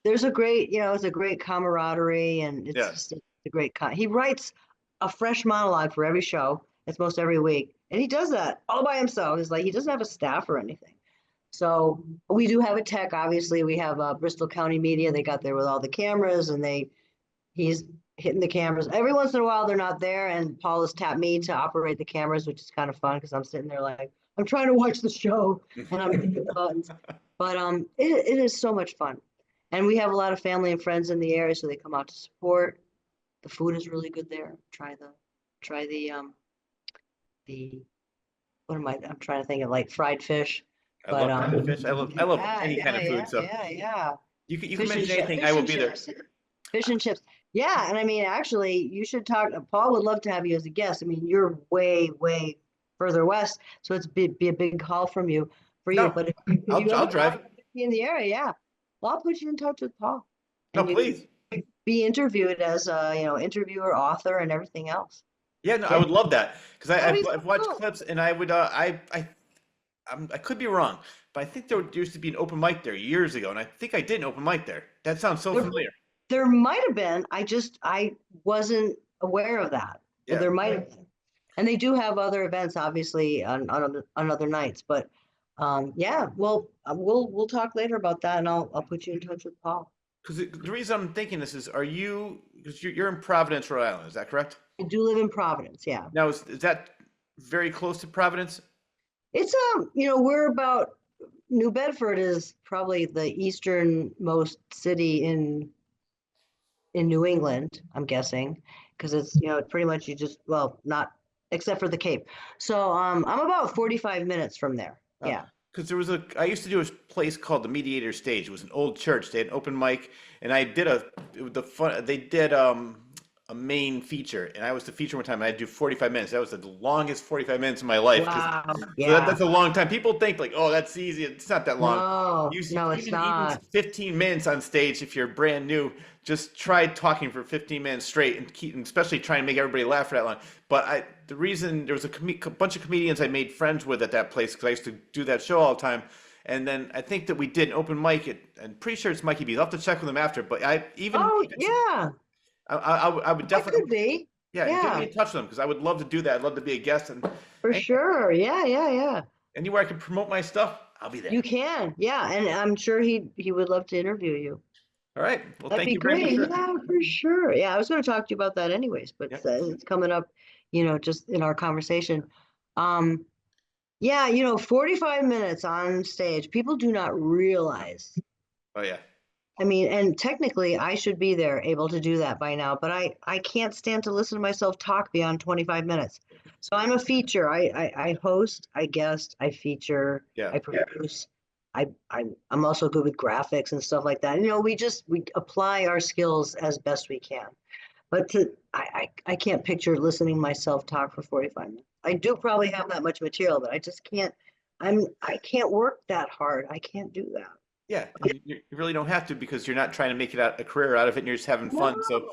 There's a great, it's a great camaraderie, and it's Yeah. just a great he writes a fresh monologue for every show. It's most every week, and he does that all by himself. It's like he doesn't have a staff or anything. So we do have a tech. Obviously, we have Bristol County Media. They got there with all the cameras, and he's hitting the cameras. Every once in a while, they're not there, and Paul has tapped me to operate the cameras, which is kind of fun because I'm sitting there like I'm trying to watch the show and I'm hitting the buttons. But it is so much fun, and we have a lot of family and friends in the area, so they come out to support. The food is really good there. Try the what am I? I'm trying to think of like fried fish. I love fried fish. I love any kind of food. Yeah, So yeah. you can Fish and mention anything, fish I will and be there. chips. Fish and chips. Yeah, and I mean, actually, you should talk. Paul would love to have you as a guest. I mean, you're way, way further west, so it's be a big haul for you. No, But if I'll you ever drive. be in the area, yeah, well, I'll put you in touch with Paul. No, And you please. can be interviewed as a interviewer, author, and everything else. Yeah, no, I would love that because That'd be I've watched cool. clips, and I would I could be wrong, but I think there used to be an open mic there years ago, and I think I did an open mic there. That sounds so familiar. There might have been. I wasn't aware of that. Yeah. There might have been. And they do have other events, obviously, on other nights. But yeah, well, we'll talk later about that, and I'll put you in touch with Paul. Because the reason I'm thinking this is, because you're in Providence, Rhode Island, is that correct? I do live in Providence, yeah. Now, is that very close to Providence? It's we're about New Bedford is probably the easternmost city in New England, I'm guessing, because it's pretty much not except for the Cape. So I'm about 45 minutes from there. Yeah. Because I used to do a place called the Mediator Stage. It was an old church. They had an open mic, and they did a main feature, and I was the feature one time, and I had to do 45 minutes. That was the longest 45 minutes of my life. Wow. So Yeah. that's a long time. People think like, oh, that's easy. It's not that long. No, it's not. Even 15 minutes on stage, if you're brand new, just try talking for 15 minutes straight and especially trying to make everybody laugh for that long. But the reason there was a bunch of comedians I made friends with at that place, because I used to do that show all the time. And then I think that we did an open mic. I'm pretty sure it's Mikey B. I'll have to check with him after. But Yeah. I would That definitely. could be. Yeah, Yeah. get me in touch with them because I would love to do that. I'd love to be a guest, and For sure. Yeah. anywhere I can promote my stuff, I'll be there. You can. Yeah. And I'm sure he would love to interview you. All right. Well, That'd thank be you very great. much. Yeah, for sure. Yeah, I was going to talk to you about that anyways, but Yep. it's coming up, just in our conversation. Yeah, 45 minutes on stage. People do not realize. Oh yeah. I mean, and technically I should be there able to do that by now, but I can't stand to listen to myself talk beyond 25 minutes. So I'm a feature. I host, I guest, I feature, Yeah. I produce. I'm also good with graphics and stuff like that. We apply our skills as best we can. But I can't picture listening myself talk for 45 minutes. I do probably have that much material, but I just can't. I can't work that hard. I can't do that. Yeah, you really don't have to because you're not trying to make it a career out of it, and you're just having fun. So,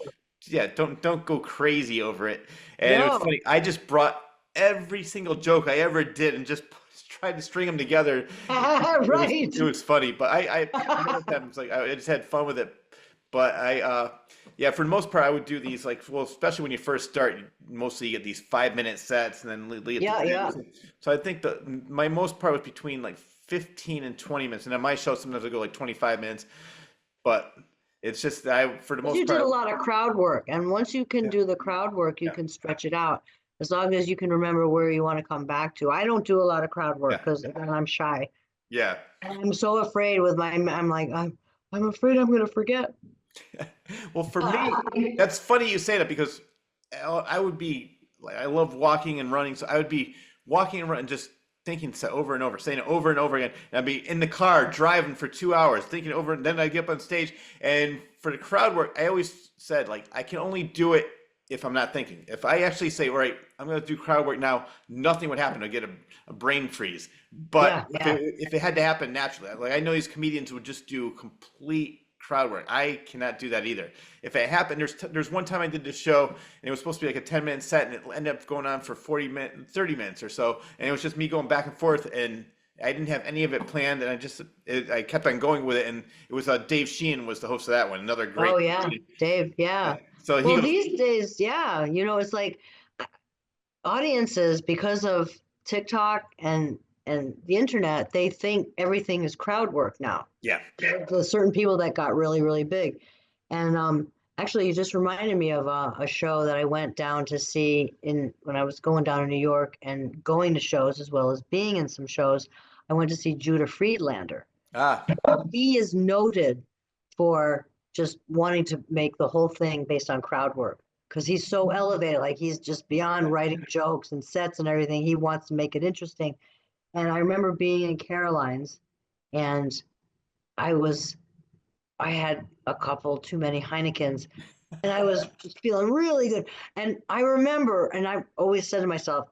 yeah, don't go crazy over it. And it was funny. I just brought every single joke I ever did and just tried to string them together. Right. It was funny, but I just had fun with it. But yeah, for the most part, I would do these especially when you first start, mostly you get these 5-minute sets, and then lead. Yeah. So I think my most part was between 15 and 20 minutes, and on my show sometimes I go 25 minutes, but it's just for the most part. You did a lot of crowd work, and once you can do the crowd work, you can stretch it out as long as you can remember where you want to come back to. I don't do a lot of crowd work because I'm shy. Yeah. I'm so afraid with I'm afraid I'm going to forget. Well, for me, that's funny you say that because I would be I love walking and running, so I would be walking and running just thinking over and over, saying it over and over again. And I'd be in the car driving for 2 hours, thinking over, and then I'd get up on stage. And for the crowd work, I always said I can only do it if I'm not thinking. If I actually say, all right, I'm going to do crowd work now, nothing would happen. I'd get a brain freeze. But Yeah, yeah. if it had to happen naturally, like I know these comedians would just do complete crowd work. I cannot do that either. If it happened, there's one time I did this show and it was supposed to be like a 10-minute set and it ended up going on for 40 minutes, 30 minutes or so. And it was just me going back and forth and I didn't have any of it planned, and I kept on going with it. And it was Dave Sheehan was the host of that one, another great. Oh yeah, Dave. Yeah. So he Well, goes, these days, yeah, it's like audiences, because of TikTok and the internet, they think everything is crowd work now. yeah, There's certain people that got really, really big. And actually, you just reminded me of a show that I went down to see when I was going down to New York and going to shows as well as being in some shows. I went to see Judah Friedlander. ah, He is noted for just wanting to make the whole thing based on crowd work because he's so elevated. Like he's just beyond writing jokes and sets and everything. He wants to make it interesting. And I remember being in Caroline's and I had a couple too many Heinekens and I was just feeling really good. And I remember, and I always said to myself,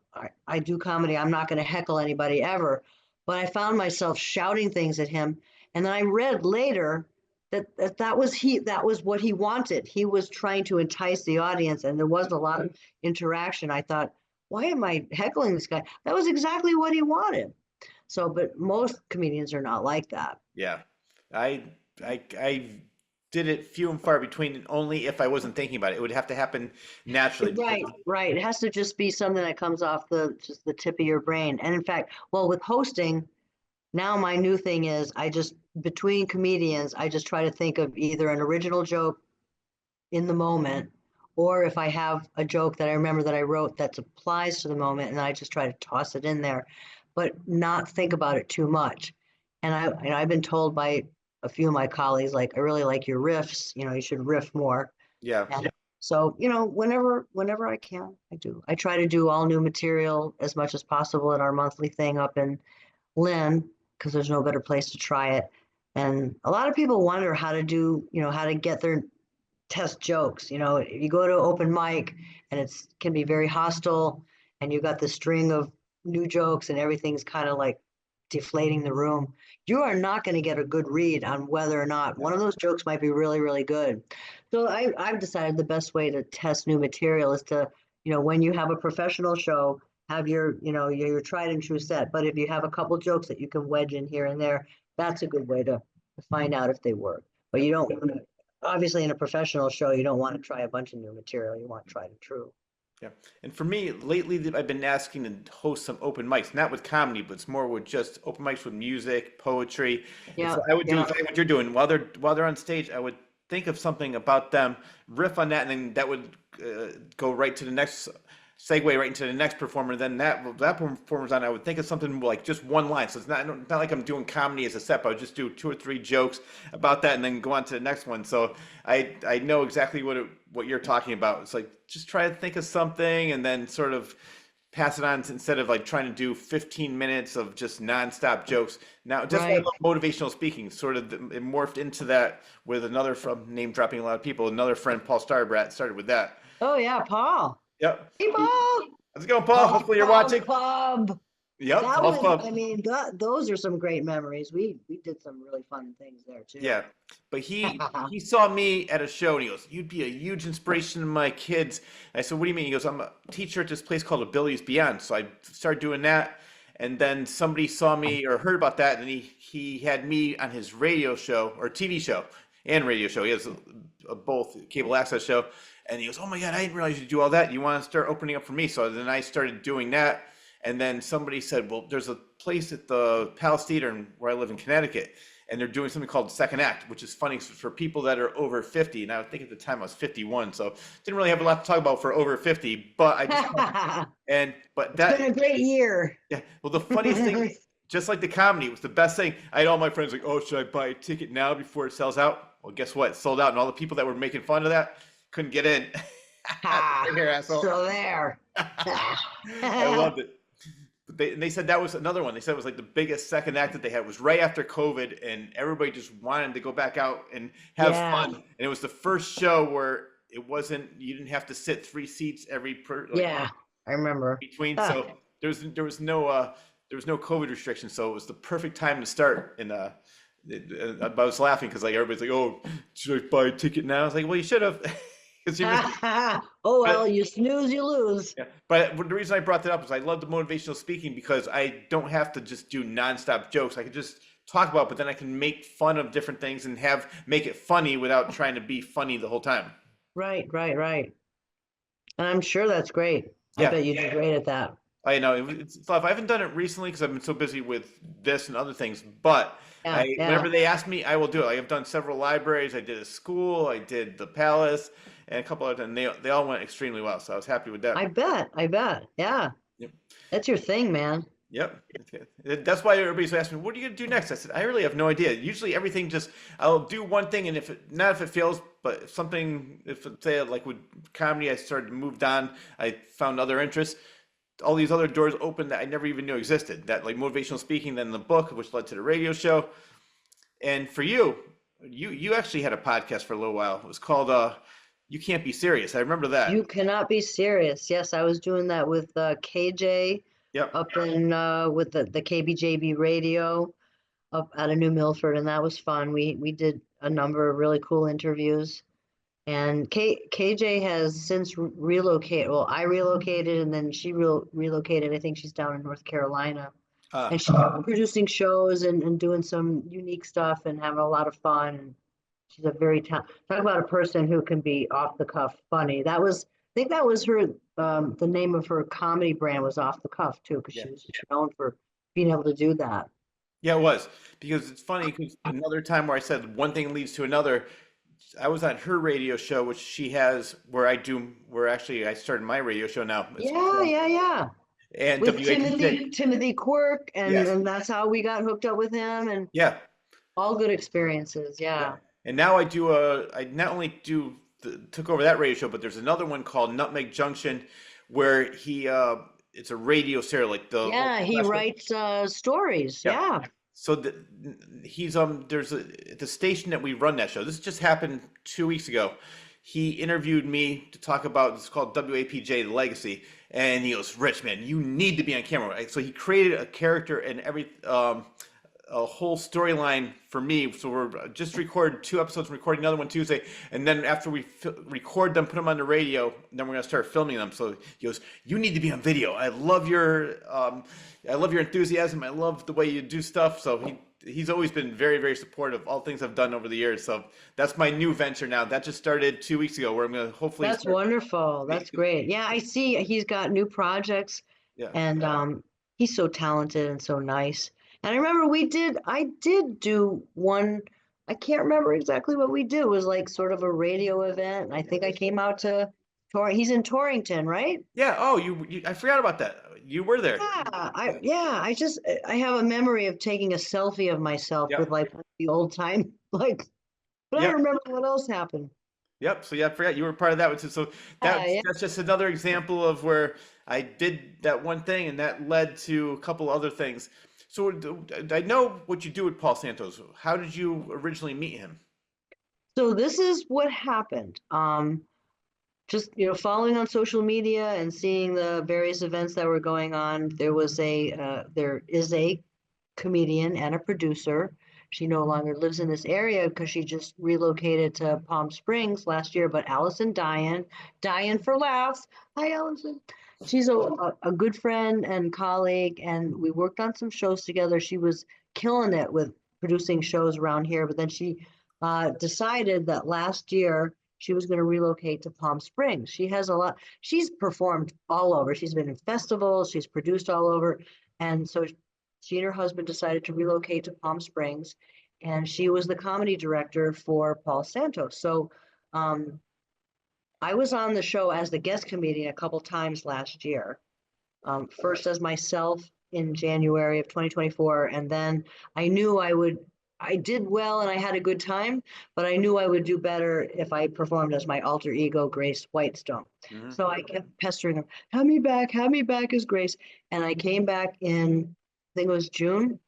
I do comedy. I'm not going to heckle anybody ever. But I found myself shouting things at him. And then I read later that was what he wanted. He was trying to entice the audience, and there wasn't a lot of interaction. I thought, why am I heckling this guy? That was exactly what he wanted. So, but most comedians are not like that. yeah. I did it few and far between, and only if I wasn't thinking about it. It would have to happen naturally. Right, right. It has to just be something that comes off just the tip of your brain. And in fact, well, with hosting, now my new thing is between comedians, I just try to think of either an original joke in the moment, or if I have a joke that I remember that I wrote that applies to the moment, and I just try to toss it in there, but not think about it too much. And I've been told by a few of my colleagues, like, I really like your riffs, you should riff more. Yeah. And so, whenever I can, I do. I try to do all new material as much as possible at our monthly thing up in Lynn, because there's no better place to try it. And a lot of people wonder how to get their test jokes. You go to open mic and can be very hostile, and you got the string of new jokes and everything's kind of like deflating the room. You are not going to get a good read on whether or not one of those jokes might be really, really good. So I've decided the best way to test new material is to, when you have a professional show, have your tried and true set. But if you have a couple jokes that you can wedge in here and there, that's a good way to find out if they work. But you don't want to, obviously in a professional show, you don't want to try a bunch of new material. You want tried and true. Yeah. And for me, lately, I've been asking to host some open mics, not with comedy, but it's more with just open mics with music, poetry. Yeah. So I would do exactly what you're doing while they're on stage. I would think of something about them, riff on that, and then that would go right to the next segue right into the next performer. Then that performer's on. I would think of something like just one line. So it's not like I'm doing comedy as a set. I would just do 2 or 3 jokes about that, and then go on to the next one. So I know exactly what you're talking about. It's like just try to think of something and then sort of pass it on instead of like trying to do 15 minutes of just nonstop jokes. Now, just like motivational speaking, sort of it morphed into that with another from name dropping a lot of people. Another friend, Paul Starbrat, started with that. Oh yeah, Paul. Yep. Hey, Paul. How's it going, Paul? Hopefully you're watching. Club. Yep. That Club. I mean, those are some great memories. We did some really fun things there too. Yeah, but he saw me at a show and he goes, "You'd be a huge inspiration to my kids." And I said, "What do you mean?" He goes, "I'm a teacher at this place called Abilities Beyond." So I started doing that, and then somebody saw me or heard about that, and he had me on his radio show or TV show and radio show. He has both cable access show. And he goes, "Oh my God, I didn't realize you do all that. You want to start opening up for me?" So then I started doing that. And then somebody said, "Well, there's a place at the Palace Theater where I live in Connecticut, and they're doing something called Second Act, which is funny for people that are over 50. And I think at the time I was 51, so didn't really have a lot to talk about for over 50. But I just but that it's been a great year. Yeah. Well, the funniest thing, just like the comedy, it was the best thing. I had all my friends like, "Oh, should I buy a ticket now before it sells out?" Well, guess what? It sold out, and all the people that were making fun of that couldn't get in. Right here, asshole. So there. I loved it. They said that was another one. They said it was like the biggest second act that they had. It was right after COVID, and everybody just wanted to go back out and have fun. And it was the first show where it wasn't, you didn't have to sit 3 seats Yeah, I remember. between. Ah, So there was no COVID restriction. So it was the perfect time to start. And I was laughing because like everybody's like, oh, should I buy a ticket now? I was like, well, you should have. 'Cause you missed. oh well, But you snooze, you lose. yeah, but the reason I brought that up is I love the motivational speaking because I don't have to just do nonstop jokes. I could just talk about, it, but then I can make fun of different things and make it funny without trying to be funny the whole time. Right, right, right. And I'm sure that's great. I Yeah, bet you did great at that. I know it's tough. I haven't done it recently because I've been so busy with this and other things. But Yeah, yeah. whenever they ask me, I will do it. Like, I've done several libraries. I did a school. I did the palace, and a couple of, and they all went extremely well. So I was happy with that. I bet. I bet. Yeah. Yep. That's your thing, man. Yep. That's why everybody's asking me, what are you going to do next? I said, I really have no idea. Usually everything just, I'll do one thing, and not if it fails, but if say like with comedy, I started moved on, I found other interests. All these other doors open that I never even knew existed. That like motivational speaking, then the book, which led to the radio show. And for you actually had a podcast for a little while. It was called You Can't Be Serious. I remember that. You cannot be serious. Yes, I was doing that with KJ Yep. up in with the KBJB radio up out of New Milford, and that was fun. We did a number of really cool interviews. And KJ has since relocated. Well, I relocated, and then she relocated. I think she's down in North Carolina, Uh, and she's producing shows and doing some unique stuff and having a lot of fun. And she's a very talk about a person who can be off the cuff funny. I think that was her. The name of her comedy brand was Off the Cuff too, because yeah. she was known for being able to do that. Yeah, it was because it's funny because another time where I said one thing leads to another. I was on her radio show, which she has, where actually I started my radio show now. It's Yeah, yeah, yeah. and With WAPJ. Timothy Quirk, Yes. and that's how we got hooked up with him, and Yeah. all good experiences. Yeah. Yeah. And now I not only took over that radio show, but there's another one called Nutmeg Junction where it's a radio serial like the Yeah, he writes stories. Yeah. Yeah. So there's at the station that we run that show. This just happened 2 weeks ago. He interviewed me to talk about, it's called WAPJ The Legacy, and he goes, Rich, man, you need to be on camera. So he created a character and a whole storyline for me. So we're just recorded 2 episodes, recording another one Tuesday, and then after we record them, put them on the radio, then we're gonna start filming them. So he goes, "You need to be on video. I love your enthusiasm. I love the way you do stuff." So he's always been very, very supportive of all things I've done over the years. So that's my new venture now. That just started 2 weeks ago, where I'm gonna hopefully. That's wonderful. That's great. Yeah, I see he's got new projects, Yeah. and he's so talented and so nice. And I remember I did do one, I can't remember exactly what we did. It was like sort of a radio event. And I think I came out to he's in Torrington, right? Yeah. Oh, I forgot about that. You were there. I have a memory of taking a selfie of myself Yep. with like the old time, like, but I Yep. don't remember what else happened. Yep. So yeah, I forgot you were part of that one too. So that's just another example of where I did that one thing, and that led to a couple other things. So I know what you do with Paul Santos. How did you originally meet him? So this is what happened. Just following on social media and seeing the various events that were going on. There is a comedian and a producer. She no longer lives in this area because she just relocated to Palm Springs last year. But Allison Diane for laughs. Hi, Allison. She's a good friend and colleague, and we worked on some shows together. She was killing it with producing shows around here, but then she decided that last year she was going to relocate to Palm Springs. She's performed all over. She's been in festivals, she's produced all over. And so she and her husband decided to relocate to Palm Springs, and she was the comedy director for Paul Santos. So I was on the show as the guest comedian a couple times last year. First as myself in January of 2024, and then I knew I did well and I had a good time, but I knew I would do better if I performed as my alter ego, Grace Whitestone. Mm-hmm. So I kept pestering her, have me back as Grace. And I came back in, I think it was June,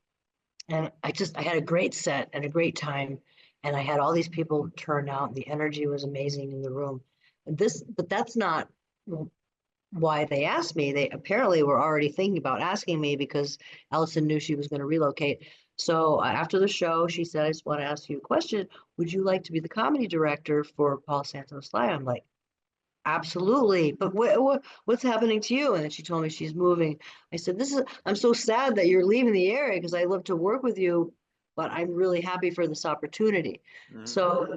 and I had a great set and a great time. And I had all these people turn out, and the energy was amazing in the room. But that's not why they asked me. They apparently were already thinking about asking me because Allison knew she was going to relocate. So after the show, she said, I just want to ask you a question. Would you like to be the comedy director for Paul Santos Live? I'm like, absolutely. But what's happening to you? And then she told me she's moving. I said, I'm so sad that you're leaving the area because I love to work with you, but I'm really happy for this opportunity. Mhm. So,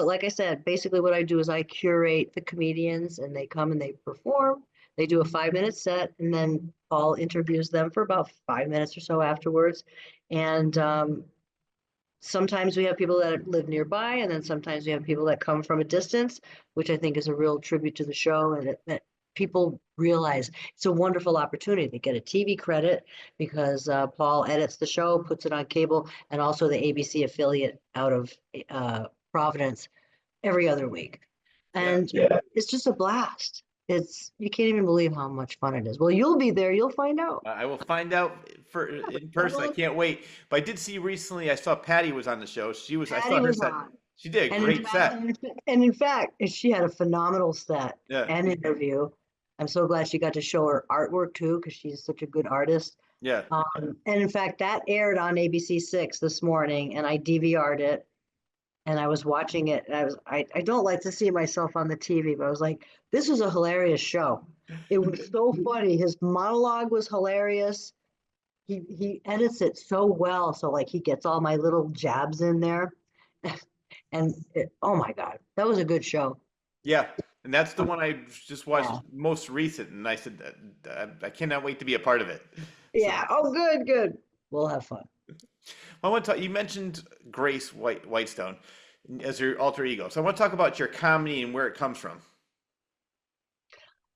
like I said, basically what I do is I curate the comedians and they come and they perform. They do a 5-minute set and then Paul interviews them for about 5 minutes or so afterwards. And sometimes we have people that live nearby, and then sometimes we have people that come from a distance, which I think is a real tribute to the show, and that people realize it's a wonderful opportunity to get a TV credit because Paul edits the show, puts it on cable, and also the ABC affiliate out of Providence every other week. Yeah. And it's just a blast. You can't even believe how much fun it is. Well, you'll be there, you'll find out. I will find out in person. I can't wait. But I did see recently. I saw Patty was on the show. I saw Patty her was set. on. She did a And great set. in fact, she had a phenomenal set Yeah. and interview. I'm so glad she got to show her artwork too, because she's such a good artist. Yeah. And in fact, that aired on ABC 6 this morning, and I DVR'd it, and I was watching it. And I don't like to see myself on the TV, but I was like, this was a hilarious show. It was so funny. His monologue was hilarious. He edits it so well, so like he gets all my little jabs in there. And oh my God, that was a good show. Yeah. And that's the one I just watched Yeah. most recent, and I said I cannot wait to be a part of it. So Yeah. Oh, good, good. We'll have fun. I want to talk. You mentioned Grace Whitestone as your alter ego. So I want to talk about your comedy and where it comes from.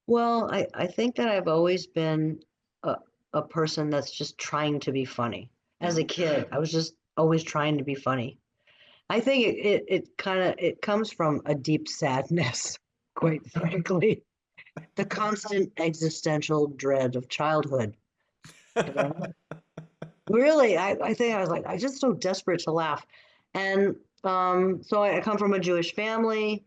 Well, I think that I've always been a, a person that's just trying to be funny. As a Mhm. kid, I was just always trying to be funny. I think it comes from a deep sadness, quite frankly. The constant existential dread of childhood. You know? Really, I think I was like, I just so desperate to laugh. And so I come from a Jewish family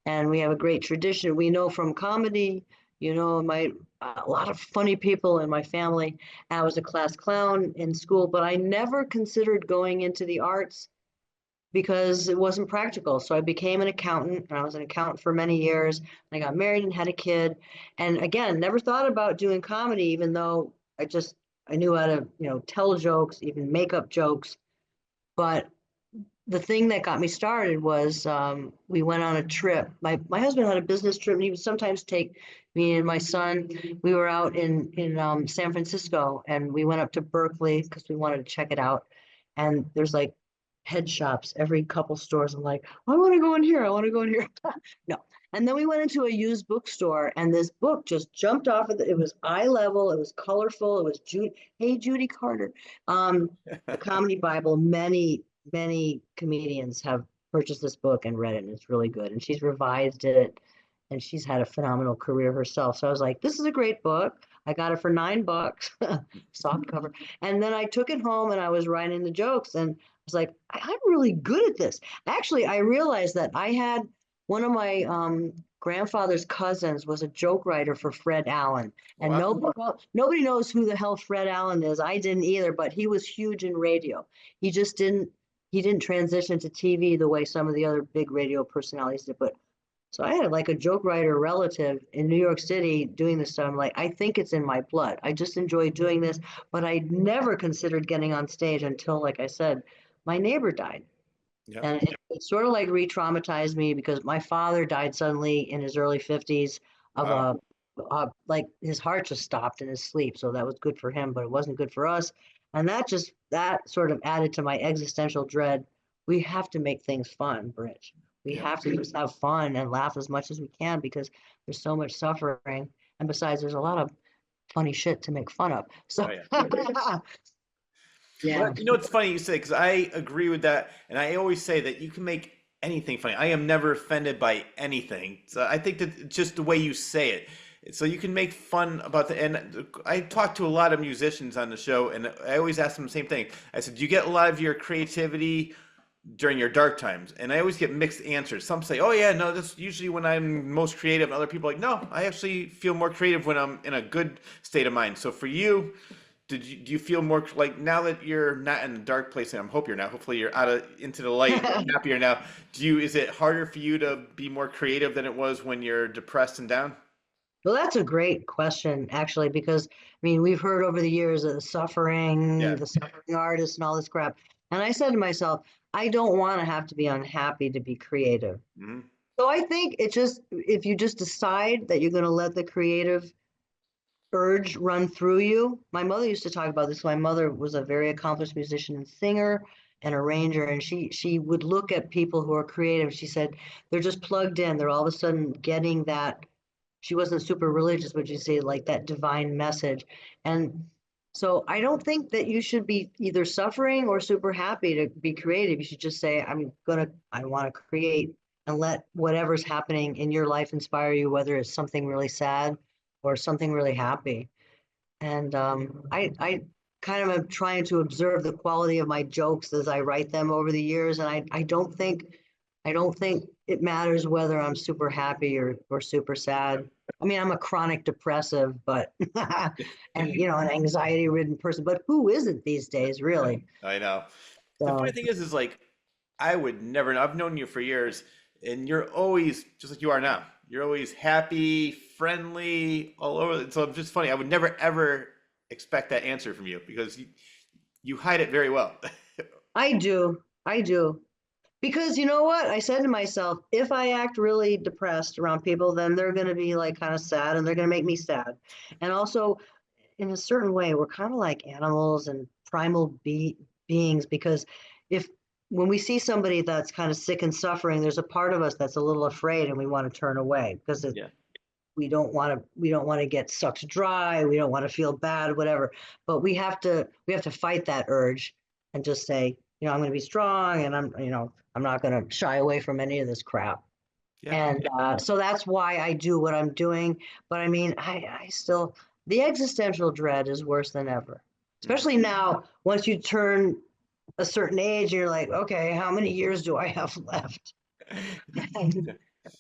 and we have a great tradition. We know from comedy, my a lot of funny people in my family. I was a class clown in school, but I never considered going into the arts because it wasn't practical. So I became an accountant and I was an accountant for many years. I got married and had a kid. And again, never thought about doing comedy, even though I knew how to, tell jokes, even make up jokes. But the thing that got me started was we went on a trip. My husband had a business trip, and he would sometimes take me and my son. We were out in San Francisco, and we went up to Berkeley because we wanted to check it out. And there's like head shops every couple stores. I'm like, I want to go in here. I want to go in here. No. And then we went into a used bookstore, and this book just jumped off of it was eye level. It was colorful. It was Hey Judy Carter, the Comedy Bible. Many comedians have purchased this book and read it, and it's really good. And she's revised it, and she's had a phenomenal career herself. So I was like, this is a great book. I got it for $9, soft cover. And then I took it home and I was writing the jokes, and I was like, I'm really good at this. Actually, I realized that I had one of my grandfather's cousins was a joke writer for Fred Allen, and Wow. nobody knows who the hell Fred Allen is. I didn't either, but he was huge in radio. He just didn't transition to TV the way some of the other big radio personalities did. But so I had like a joke writer relative in New York City doing this stuff. I'm like, I think it's in my blood. I just enjoy doing this, but I never considered getting on stage until, like I said, my neighbor died. Yep. And it sort of like re-traumatized me because my father died suddenly in his early 50s of Wow. like his heart just stopped in his sleep. So that was good for him, but it wasn't good for us. And that sort of added to my existential dread. We have to make things fun, Rich. We Yeah. have to just have fun and laugh as much as we can because there's so much suffering. And besides, there's a lot of funny shit to make fun of. So Oh yeah. yeah. Well, it's funny you say because I agree with that, and I always say that you can make anything funny. I am never offended by anything. So I think that it's just the way you say it. So you can make fun about the. And I talk to a lot of musicians on the show, and I always ask them the same thing. I said, "Do you get a lot of your creativity during your dark times? And I always get mixed answers. Some say, "Oh yeah, no, that's usually when I'm most creative." And other people are like, "No, I actually feel more creative when I'm in a good state of mind." So for you, do you feel more like now that you're not in a dark place, and I hope you're not. Hopefully you're out of into the light, and happier now. Is it harder for you to be more creative than it was when you're depressed and down? Well, that's a great question, actually, because I mean, we've heard over the years of Yeah. the suffering artist, and all this crap. And I said to myself, I don't want to have to be unhappy to be creative. Hmm. So I think it's just if you just decide that you're going to let the creative urge run through you. My mother used to talk about this. My mother was a very accomplished musician and singer and arranger, and she would look at people who are creative. She said they're just plugged in. They're all of a sudden getting that. She wasn't super religious, but you say like that divine message. And so I don't think that you should be either suffering or super happy to be creative. You should just say, I want to create and let whatever's happening in your life inspire you, whether it's something really sad or something really happy. And I kind of am trying to observe the quality of my jokes as I write them over the years. And I don't think it matters whether I'm super happy or super sad. I mean, I'm a chronic depressive, but and an anxiety ridden person, but who isn't these days, really? I know. The funny So thing is like I would never know. I've known you for years, and you're always just like you are now. You're always happy, friendly, all over. So it's just funny. I would never ever expect that answer from you because you hide it very well. I do. Because you know what? I said to myself, if I act really depressed around people, then they're going to be like kind of sad and they're going to make me sad. And also, in a certain way, we're kind of like animals and beings because if when we see somebody that's kind of sick and suffering, there's a part of us that's a little afraid and we want to turn away because Yeah. we don't want to get sucked dry, we don't want to feel bad, whatever. But we have to fight that urge and just say, I'm going to be strong and I'm not going to shy away from any of this crap. Yeah. And so that's why I do what I'm doing. But I mean, I still, the existential dread is worse than ever, Mm. especially now, once you turn a certain age, you're like, okay, how many years do I have left?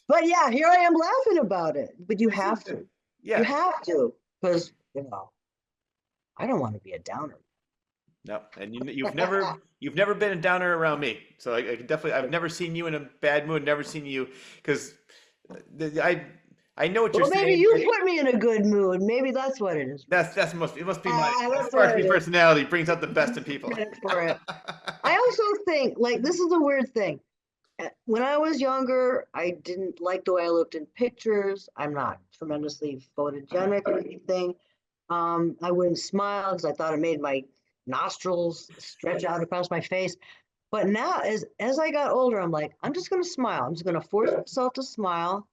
But yeah, here I am laughing about it. But you have to. You Yeah. have to, because, I don't want to be a downer. No, and you've never been a downer around me. So I can definitely I've never seen you in a bad mood. Never seen you because I know what you're Well, maybe saying. you put me in a good mood. Maybe that's what it is. It must be my That's what sparkly it is. personality brings out the best in people. Credit for it. I also think, like, this is a weird thing. When I was younger, I didn't like the way I looked in pictures. I'm not tremendously photogenic or anything. I wouldn't smile because I thought it made my nostrils stretch out across my face. But now, as I got older, I'm like, I'm just going to smile. I'm just going to force myself to smile.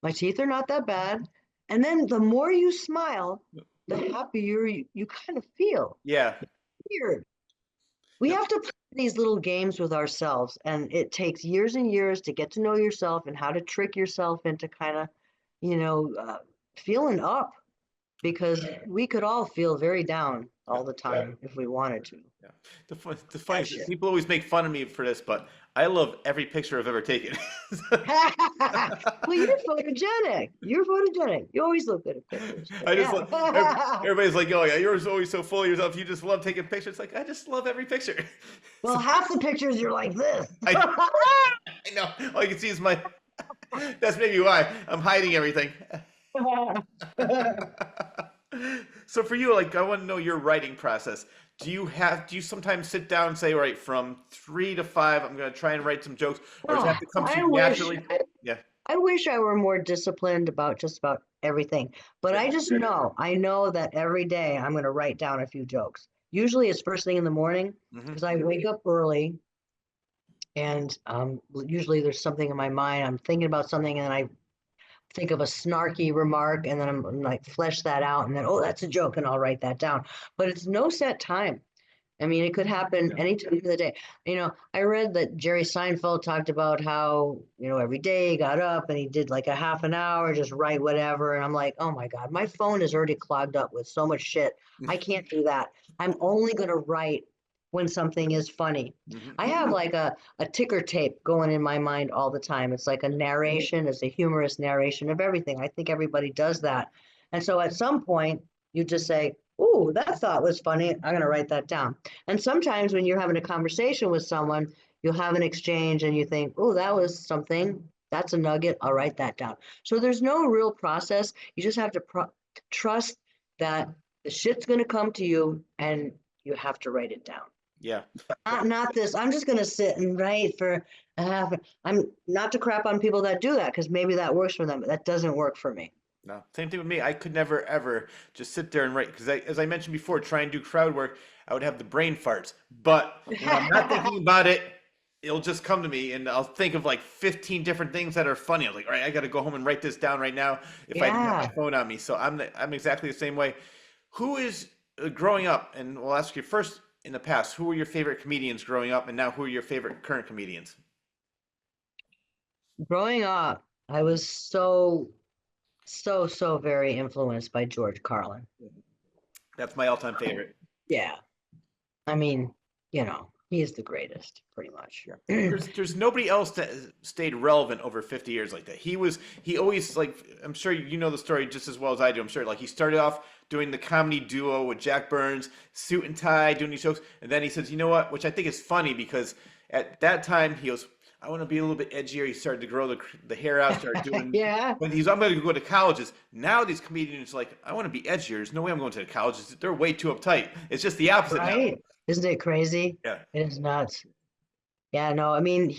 My teeth are not that bad. And then the more you smile, the happier you kind of feel. Yeah. Weird. We No, have to play these little games with ourselves, and it takes years and years to get to know yourself and how to trick yourself into kind of, you know, uh, feeling up because we could all feel very down yeah. all the time if we wanted to. Yeah. The funny That's is, it. people always make fun of me for this, but I love every picture I've ever taken. Well, you're photogenic. You're photogenic. You always look good at pictures. I just Yeah. love everybody's like, oh yeah, you're always so full of yourself. You just love taking pictures. Like I just love every picture. Well, half the pictures you're like this. I, I know. All you can see is my. That's maybe why I'm hiding everything. So for you, like, I want to know your writing process. Do you sometimes sit down and say, all right, from 3 to 5, I'm going to try and write some jokes, or does it have to come to I you wish naturally? Yeah. I wish I were more disciplined about just about everything. But Yeah. I know that every day I'm going to write down a few jokes. Usually it's first thing in the morning Hmm. because I wake up early and usually there's something in my mind. I'm thinking about something and then I think of a snarky remark and then I'm like flesh that out and then, oh, that's a joke and I'll write that down. But it's no set time. I mean, it could happen Yeah. any time of the day. I read that Jerry Seinfeld talked about how, every day he got up and he did like a half an hour, just write whatever. And I'm like, oh my God, my phone is already clogged up with so much shit. I can't do that. I'm only going to write when something is funny. Mhm. I have like a ticker tape going in my mind all the time. It's like a narration, it's a humorous narration of everything. I think everybody does that. And so at some point, you just say, "Ooh, that thought was funny. I'm going to write that down." And sometimes when you're having a conversation with someone, you'll have an exchange and you think, "Oh, that was something. That's a nugget. I'll write that down." So there's no real process. You just have to trust that the shit's going to come to you and you have to write it down. Yeah. Not this. I'm just gonna sit and write for a half. I'm not to crap on people that do that because maybe that works for them, but that doesn't work for me. No, same thing with me. I could never ever just sit there and write because, as I mentioned before, try and do crowd work. I would have the brain farts. But when I'm not thinking about it, it'll just come to me, and I'll think of like 15 different things that are funny. I'm like, all right, I got to go home and write this down right now if I didn't have Yeah. my phone on me. So I'm exactly the same way. Who is growing up? And we'll ask you first. In the past, who were your favorite comedians growing up, and now who are your favorite current comedians? Growing up, I was so very influenced by George Carlin. That's my all-time favorite. Yeah. I mean, he's the greatest, pretty much. Yeah. There's nobody else that has stayed relevant over 50 years like that. He always, like, I'm sure you know the story just as well as I do. I'm sure, like, he started off doing the comedy duo with Jack Burns, suit and tie, doing these jokes, and then he says, you know what, which I think is funny because at that time he goes, I want to be a little bit edgier. He started to grow the hair out, started doing. Yeah. When I'm going to go to colleges. Now these comedians are like, I want to be edgier. There's no way I'm going to the colleges. They're way too uptight. It's just the opposite now. Right? Isn't it crazy? Yeah. It is nuts. Yeah, no, I mean,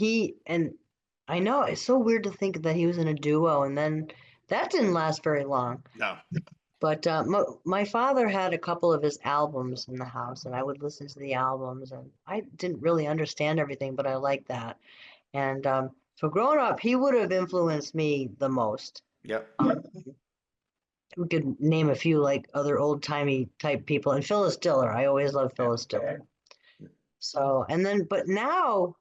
I know it's so weird to think that he was in a duo and then that didn't last very long. No. But my father had a couple of his albums in the house, and I would listen to the albums, and I didn't really understand everything, but I liked that. And so growing up, he would have influenced me the most. Yep. We could name a few like other old timey type people, and Phyllis Diller. I always loved Phyllis Diller. So, and then, but now,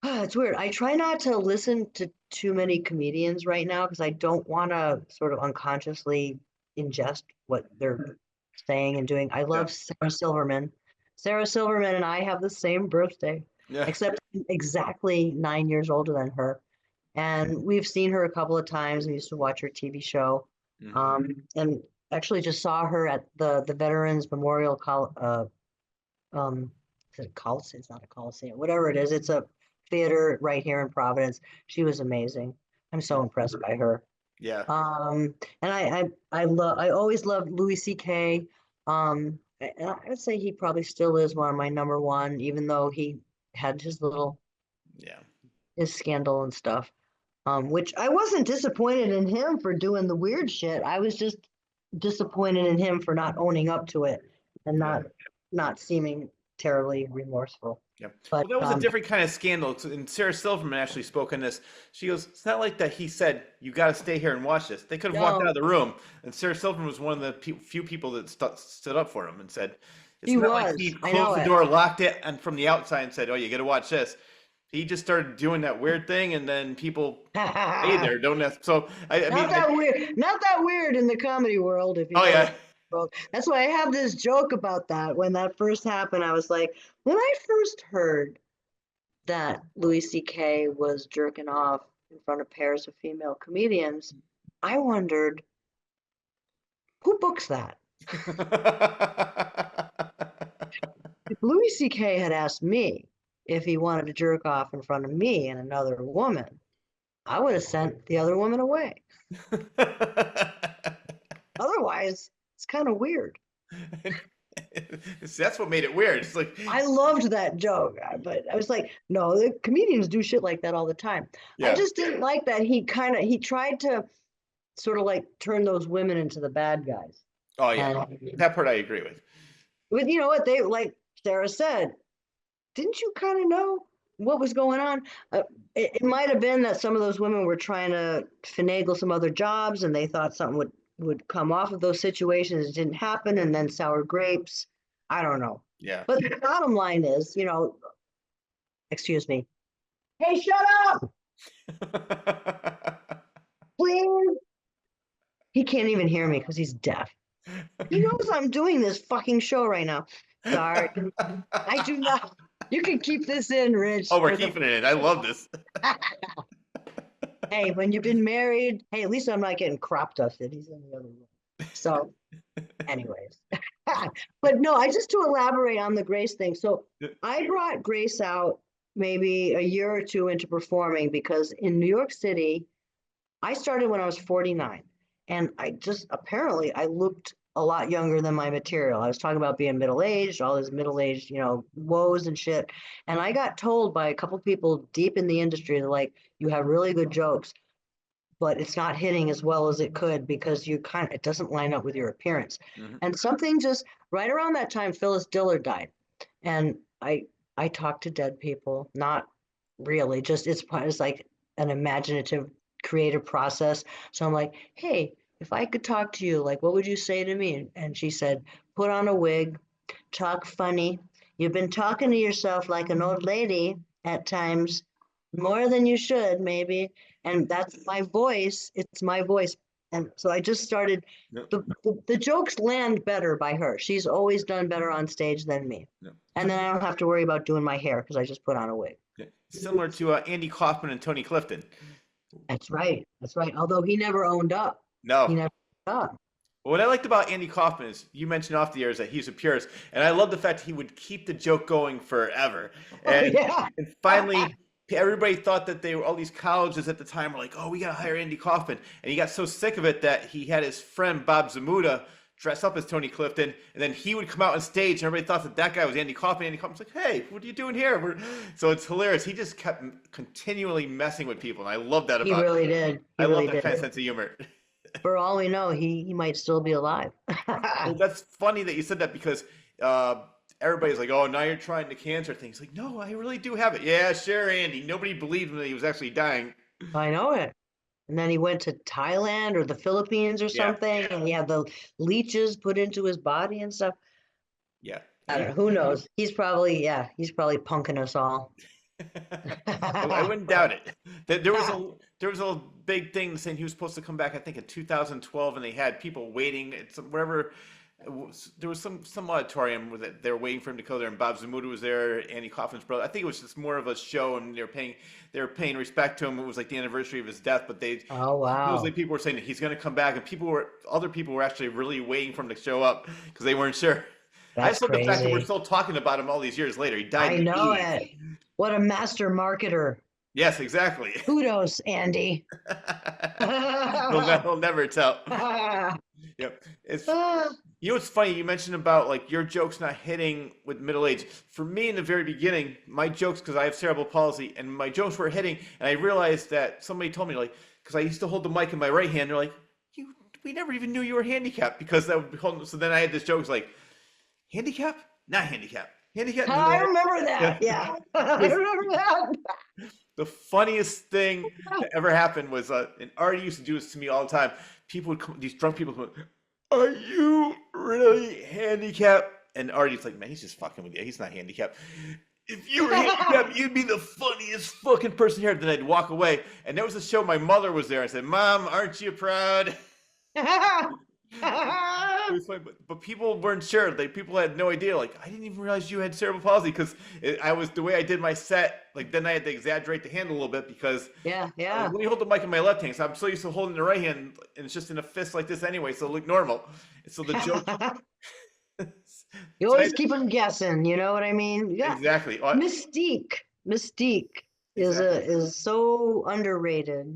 it's weird. I try not to listen to too many comedians right now because I don't want to sort of unconsciously ingest what they're saying and doing. I love Sarah Silverman. Sarah Silverman and I have the same birthday, Yeah. except I'm exactly 9 years older than her. And we've seen her a couple of times. We used to watch her TV show. And actually just saw her at the Veterans Memorial is it a Coliseum? It's not a Coliseum, whatever it is. It's a theater right here in Providence. She was amazing. I'm so impressed by her. Yeah. And I always loved Louis C.K. And I would say he probably still is one of my number one, even though he had his his scandal and stuff. Which I wasn't disappointed in him for doing the weird shit. I was just disappointed in him for not owning up to it and not seeming terribly remorseful. Yeah. But Well, that was a different kind of scandal. And Sarah Silverman actually spoke on this. She goes, it's not like that he said, you got to stay here and watch this. They could have walked out of the room. And Sarah Silverman was one of the few people that stood up for him and said, it's not like he closed the door, locked it, and from the outside and said, oh, you got to watch this. He just started doing that weird thing, and then people stay there, don't have. So weird. Not that weird in the comedy world. If you that's why I have this joke about that. When that first happened, I was like, when I first heard that Louis C.K. was jerking off in front of pairs of female comedians, I wondered, who books that? If Louis C.K. had asked me if he wanted to jerk off in front of me and another woman, I would have sent the other woman away. Otherwise, it's kind of weird. That's what made it weird. It's like I loved that joke, but I was like, no, the comedians do shit like that all the time. I just didn't like that he tried to sort of like turn those women into the bad guys. Oh yeah, that part I agree with. But you know what, they, like Sarah said, didn't you kind of know what was going on? It might have been that some of those women were trying to finagle some other jobs and they thought something would come off of those situations. It didn't happen, and then sour grapes. I don't know. Yeah. But the bottom line is, excuse me. Hey, shut up! Please. He can't even hear me because he's deaf. He knows I'm doing this fucking show right now. Sorry. I do not. You can keep this in, Rich. Oh, we're for the- keeping it in. I love this. Hey, when you've been married, hey, at least I'm not getting crop dusted. He's in the other room. So, anyways. But no, I just to elaborate on the Grace thing. So I brought Grace out maybe a year or two into performing because in New York City, I started when I was 49. And I just apparently I looked a lot younger than my material. I was talking about being middle-aged, all this middle-aged, woes and shit. And I got told by a couple people deep in the industry, they're like, you have really good jokes, but it's not hitting as well as it could because it doesn't line up with your appearance. Mhm. And something just right around that time, Phyllis Diller died. And I talked to dead people, not really, just it's like an imaginative creative process. So I'm like, hey, if I could talk to you, like, what would you say to me? And she said, put on a wig, talk funny. You've been talking to yourself like an old lady at times, more than you should, maybe. And that's my voice. It's my voice. And so I just started, Yep. the jokes land better by her. She's always done better on stage than me. Yep. And then I don't have to worry about doing my hair because I just put on a wig. Similar to Andy Kaufman and Tony Clifton. That's right. That's right. Although he never owned up. No. He never owned up. What I liked about Andy Kaufman is you mentioned off the air is that he's a purist, and I love the fact he would keep the joke going forever. And, Yeah. and finally, everybody thought that all these colleges at the time were like, oh, we got to hire Andy Kaufman. And he got so sick of it that he had his friend Bob Zamuda dress up as Tony Clifton, and then he would come out on stage, and everybody thought that guy was Andy Kaufman. Andy Kaufman's like, hey, what are you doing here? So it's hilarious. He just kept continually messing with people, and I love that about him. He really did. I love that kind of sense of humor. For all we know, he might still be alive. Well, that's funny that you said that because everybody's like, oh, now you're trying to cancer things. Like, no, I really do have it. Yeah, sure, Andy. Nobody believed him that he was actually dying. I know it. And then he went to Thailand or the Philippines or something, and he had the leeches put into his body and stuff. Yeah. I don't know, who knows? He's probably punking us all. I wouldn't doubt it. There was a big thing saying he was supposed to come back, I think, in 2012, and they had people waiting at wherever. There was some auditorium where they were waiting for him to go there, and Bob Zamuda was there, Andy Kaufman's brother. I think it was just more of a show, and they were paying respect to him. It was like the anniversary of his death, but oh wow, mostly people were saying that he's going to come back, and other people were actually really waiting for him to show up because they weren't sure. I just love the fact that we're still talking about him all these years later. He died. I know it. What a master marketer. Yes, exactly. Kudos, Andy. He'll never tell. Yep. It's funny you mentioned about like your jokes not hitting with middle age. For me in the very beginning, my jokes, because I have cerebral palsy, and my jokes were hitting, and I realized that somebody told me, like, because I used to hold the mic in my right hand, they're like, we never even knew you were handicapped, because that would be holding. So then I had this joke, like, handicap? Not handicap. Handicap? I remember that. Yeah. I remember that. The funniest thing that ever happened was, and Artie used to do this to me all the time. People would come, these drunk people would come, are you really handicapped? And Artie's like, man, he's just fucking with you. He's not handicapped. If you were handicapped, you'd be the funniest fucking person here. Then I'd walk away. And there was a show, my mother was there. I said, Mom, aren't you proud? It was funny, but people weren't sure. People had no idea. Like, I didn't even realize you had cerebral palsy because the way I did my set. Like, then I had to exaggerate the hand a little bit because yeah. When you hold the mic in my left hand, so I'm so used to holding the right hand, and it's just in a fist like this anyway, so it looked normal. And so the joke. You always keep them guessing. You know what I mean? Yeah. Exactly. Mystique is so underrated.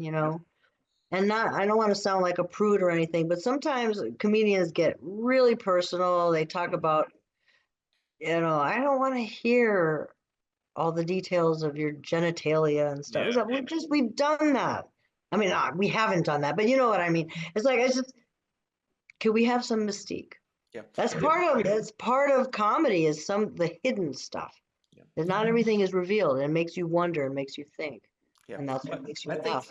And I don't want to sound like a prude or anything, but sometimes comedians get really personal. They talk about, I don't want to hear all the details of your genitalia and stuff. Yeah. We've done that. I mean, we haven't done that, but you know what I mean? It's like, can we have some mystique? Yeah. That's part of comedy is the hidden stuff. Yeah. That not everything is revealed, and it makes you wonder and makes you think. Yeah. And that's what makes you laugh.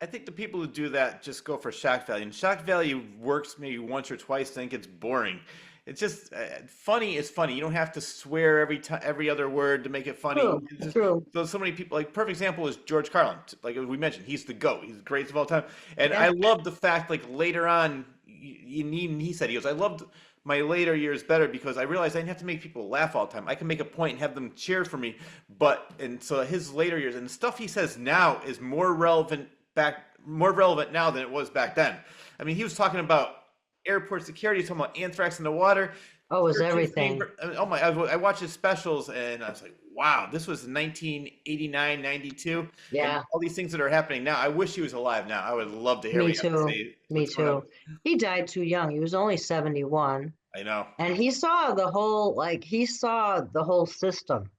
I think the people who do that just go for shock value, and shock value works maybe once or twice, then it gets boring. It's just funny is funny. You don't have to swear every other word to make it funny. True. So many people, like, perfect example is George Carlin. Like we mentioned, he's the GOAT. He's the greatest of all time. And I love the fact, like, later on, he said, I loved my later years better because I realized I didn't have to make people laugh all the time. I can make a point and have them cheer for me. And so his later years and the stuff he says now is more relevant now than it was back then. I mean, he was talking about airport security, talking about anthrax in the water. Oh, it was Churches being, everything. oh my, I watched his specials and I was like, wow, this was 1989, 92. And Yeah, all these things that are happening now. I wish he was alive now. I would love to hear me what you have to too. say. Me What's going on? too. He died too young. He was only 71. I know. And he saw the whole system.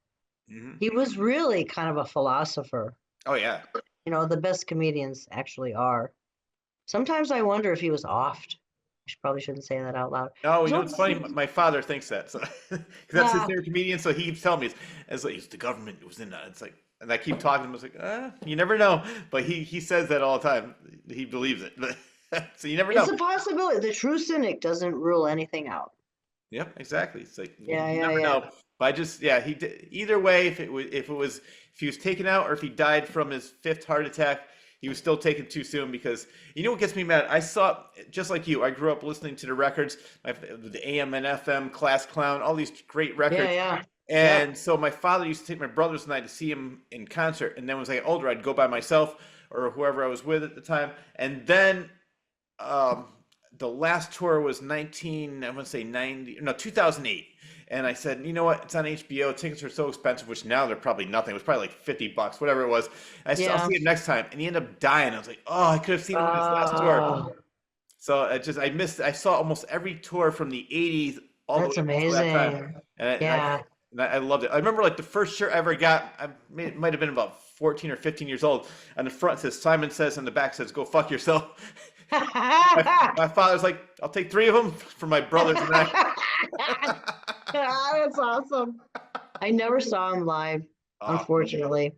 Hmm. He was really kind of a philosopher. Oh yeah. You know, the best comedians actually are. Sometimes I wonder if he was offed. Probably shouldn't say that out loud. No, you know So, it's funny. My father thinks that, so 'cause that's his yeah, favorite comedian. So he keeps telling me, it's like the government was in that. It's like, and I keep talking to him. It's like, you never know. But he says that all the time. He believes it. But so you never know. it's a possibility. The true cynic doesn't rule anything out. Yep, exactly. It's like Yeah, you yeah, never yeah. know. But I just, yeah, he did either way. If he was taken out or if he died from his fifth heart attack, he was still taken too soon. Because you know what gets me mad? I saw just like you. I grew up listening to the records, the AM and FM, Class Clown, all these great Yeah, records. yeah. And so my father used to take my brothers and I to see him in concert. And then when I was older, I'd go by myself or whoever I was with at the time. And then um, the last tour was I want to say 2008. And I said, you know what? It's on HBO. Tickets are so expensive, which now they're probably nothing. It was probably like $50, whatever it was. I'll Yeah. see it next time. And he ended up dying. I was like, oh, I could have seen him in his last tour. Oh, So I saw almost every tour from the 80s all that's the way up to that time. amazing. And Yeah. I loved it. I remember like the first shirt I ever got, it might have been about 14 or 15 years old. On the front says Simon Says, and the back says, go fuck yourself. My father's like, I'll take 3 of them for my brothers and I. That's awesome. I never saw him live, Ah, unfortunately.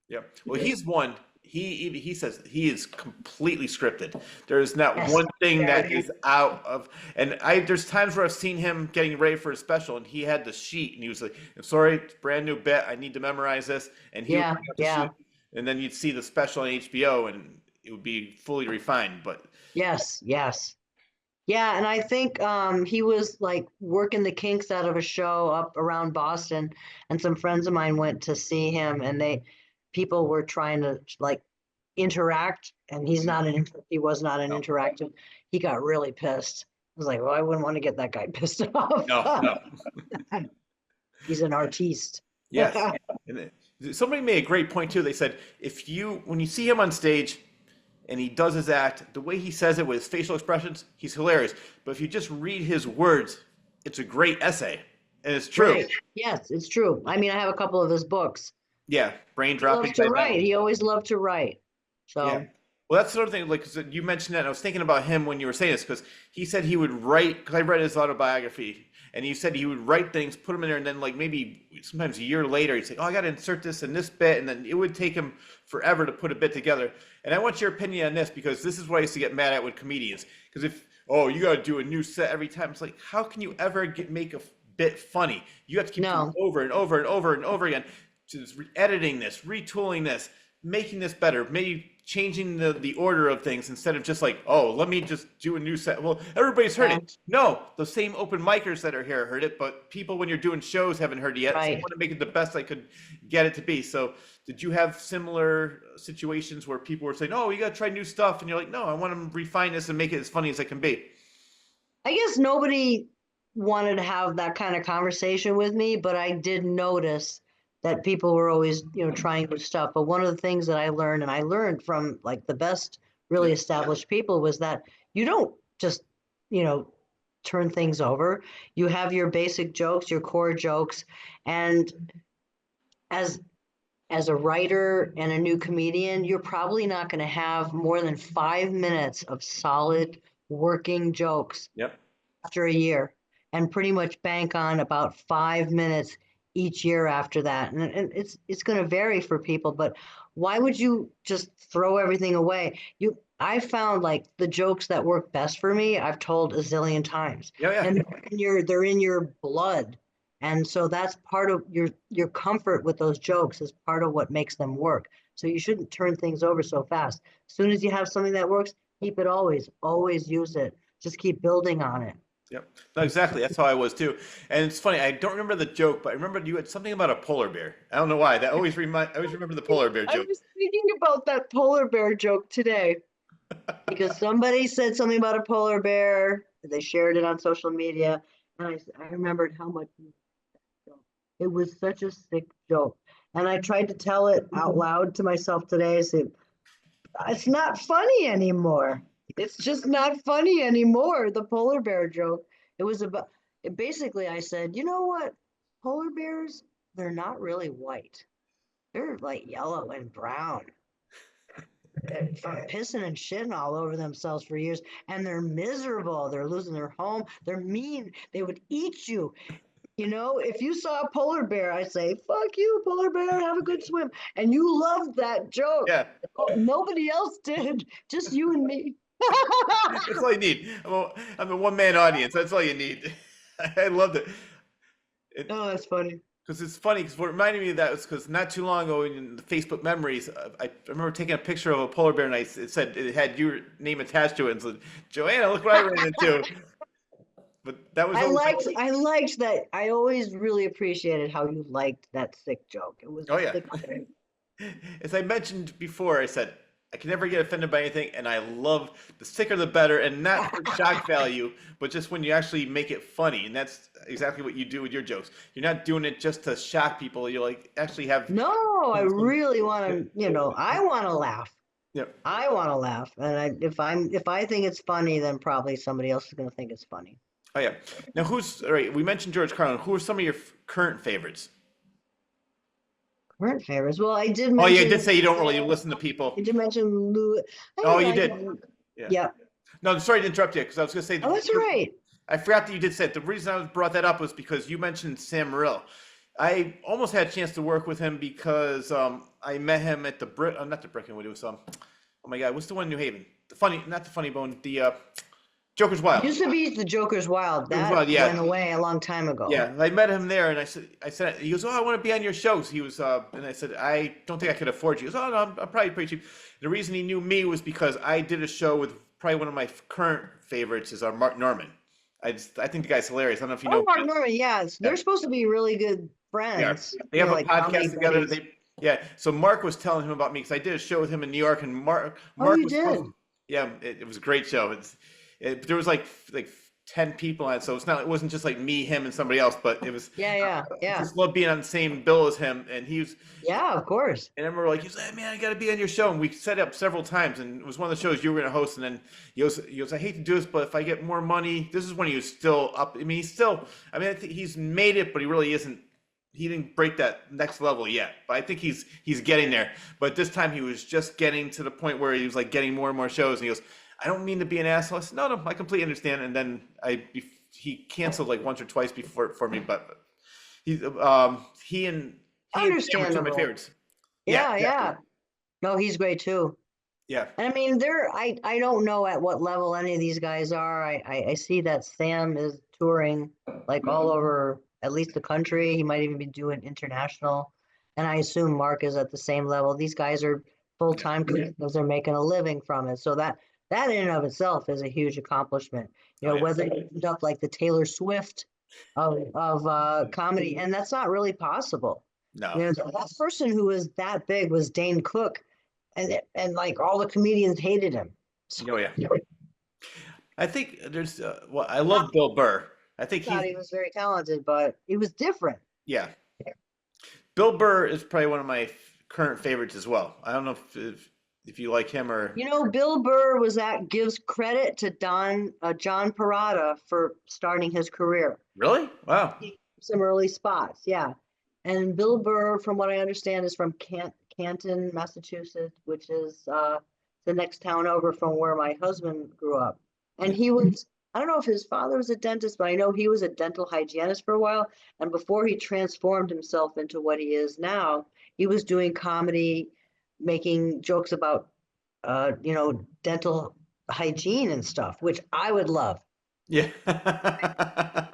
yeah. Well, he's one. He says he is completely scripted. There's not Yes. one thing that Yeah. is out of. And there's times where I've seen him getting ready for a special, and he had the sheet, and he was like, "I'm sorry, it's a brand new bit. I need to memorize this." And he would Yeah, bring up the yeah. sheet, and then you'd see the special on HBO, and it would be fully refined. But Yes, yes. Yeah, and I think he was like working the kinks out of a show up around Boston, and some friends of mine went to see him, and people were trying to like interact, and he was not an no, interactive. He got really pissed. I was like, well, I wouldn't want to get that guy pissed no, off. no. He's an artiste. Yes. And somebody made a great point too. They said when you see him on stage and he does his act, the way he says it with his facial expressions, he's hilarious. But if you just read his words, it's a great essay, and it's true. Right. Yes, it's true. I mean, I have a couple of his books. Yeah, brain He loves dropping to type write. act. He always loved to write. Yeah. So, Well, that's the sort of thing. Like 'cause you mentioned that, and I was thinking about him when you were saying this because he said he would write. Because I read his autobiography, and he said he would write things, put them in there, and then like maybe sometimes a year later, he'd say, "Oh, I got to insert this in this bit," and then it would take him forever to put a bit together. And I want your opinion on this because this is what I used to get mad at with comedians. Because you got to do a new set every time, it's like, how can you ever make a bit funny? You have to keep doing no. it over and over and over and over again. Just editing this, retooling this, making this better, maybe changing the order of things instead of just like, oh, let me just do a new set. Well, everybody's heard Yeah. it. No, the same open micers that are here heard it, but people when you're doing shows haven't heard it yet. So I Right. want to make it the best I could get it to be. So did you have similar situations where people were saying, oh, you got to try new stuff? And you're like, no, I want to refine this and make it as funny as it can be. I guess nobody wanted to have that kind of conversation with me, but I did notice that people were always, trying new stuff. But one of the things that I learned, and I learned from like the best really established people, was that you don't just, turn things over. You have your basic jokes, your core jokes, and as a writer and a new comedian, you're probably not going to have more than 5 minutes of solid working jokes Yep. after a year, and pretty much bank on about 5 minutes each year after that. And it's going to vary for people, but why would you just throw everything away? I found like the jokes that work best for me, I've told a zillion times, Yeah, yeah. and they're in your blood. And so that's part of your comfort with those jokes is part of what makes them work. So you shouldn't turn things over so fast. As soon as you have something that works, keep it always use it. Just keep building on it. Yep. No, exactly. That's how I was too. And it's funny. I don't remember the joke, but I remember you had something about a polar bear. I don't know why. I always remember the polar bear I joke. was thinking about that polar bear joke today because somebody said something about a polar bear. They shared it on social media, and I remembered how much it was such a sick joke. And I tried to tell it out loud to myself today. I said, it's not funny anymore. It's just not funny anymore. The polar bear joke. It was about it basically I said, you know what? Polar bears, they're not really white. They're like yellow and brown. From pissing and shitting all over themselves for years. And they're miserable. They're losing their home. They're mean. They would eat you. You know, if you saw a polar bear, I say, fuck you, polar bear, have a good swim. And you loved that joke. Yeah. Oh, nobody else did, just you and me. That's all you need. I'm a one-man audience. That's all you need. I loved it. Oh, that's funny. Because it's funny, because what reminded me of that was because not too long ago in the Facebook memories, I remember taking a picture of a polar bear and it said it had your name attached to it and said, Joanna, look what I ran into. But that was always I liked that. I always really appreciated how you liked that sick joke. It was oh a yeah. sick joke. As I mentioned before, I said I can never get offended by anything, and I love the sicker the better, and not for shock value, but just when you actually make it funny, and that's exactly what you do with your jokes. You're not doing it just to shock people. You like actually have No, I really want to, I want to laugh. yeah. I want to laugh. And if I think it's funny, then probably somebody else is going to think it's funny. Oh yeah. Now all right? We mentioned George Carlin. Who are some of your current favorites? Current favorites. Well, I did Oh yeah, mention. you did say you don't really listen to people. I did mention Lou. Oh, you did. Yeah. Yeah. No, sorry to interrupt you because I was going to say. Oh, that's right. I forgot that you did say it. The reason I brought that up was because you mentioned Sam Morril. I almost had a chance to work with him because I met him at not the Brickenwood. It was oh my God, what's the one in New Haven? Not the Funny Bone. The Joker's Wild. It used to be the Joker's Wild. That yeah. went away a long time ago. Yeah, I met him there, and I said, he goes, oh, I want to be on your shows. He was, and I said, I don't think I could afford you. He goes, oh no, I'm probably pretty cheap. The reason he knew me was because I did a show with probably one of my current favorites is our Mark Norman. I think the guy's hilarious. I don't know if you know. Mark Norman, yeah, they're supposed to be really good friends. Yeah. They have a like podcast together. buddies. So Mark was telling him about me because I did a show with him in New York, and Mark you was did? yeah, it was a great show. There was like 10 people on it, so it wasn't just like me, him, and somebody else, but it was Yeah. I just love being on the same bill as him, and he was Of course. and I remember like he was like, hey, man, I got to be on your show, and we set up several times, and it was one of the shows you were going to host, and then he goes, I hate to do this, but if I get more money, this is when he was still up. I mean, I think he's made it, but he really isn't. He didn't break that next level yet, but I think he's getting there. But this time he was just getting to the point where he was like getting more and more shows, and he goes, I don't mean to be an asshole. I said, no, I completely understand. And then he canceled like once or twice before for me, but he and Sam were two of my favorites. Yeah. No, he's great too. Yeah. And I mean, I don't know at what level any of these guys are. I see that Sam is touring like all over at least the country. He might even be doing international. And I assume Mark is at the same level. These guys are full-time because they're making a living from it. So that in and of itself is a huge accomplishment. Whether you end up like the Taylor Swift of comedy, and that's not really possible. No. The last person who was that big was Dane Cook, and like all the comedians hated him. Oh yeah. I think there's I love Bill Burr. I think he was very talented, but he was different. Yeah. Bill Burr is probably one of my current favorites as well. I don't know if you like him or Bill Burr gives credit to John Parada for starting his career. Really? Wow. Some early spots, yeah. And Bill Burr, from what I understand, is from Canton, Massachusetts, which is the next town over from where my husband grew up. And he was, I don't know if his father was a dentist, but I know he was a dental hygienist for a while. And before he transformed himself into what he is now, he was doing comedy, making jokes about, dental hygiene and stuff, which I would love. Yeah. I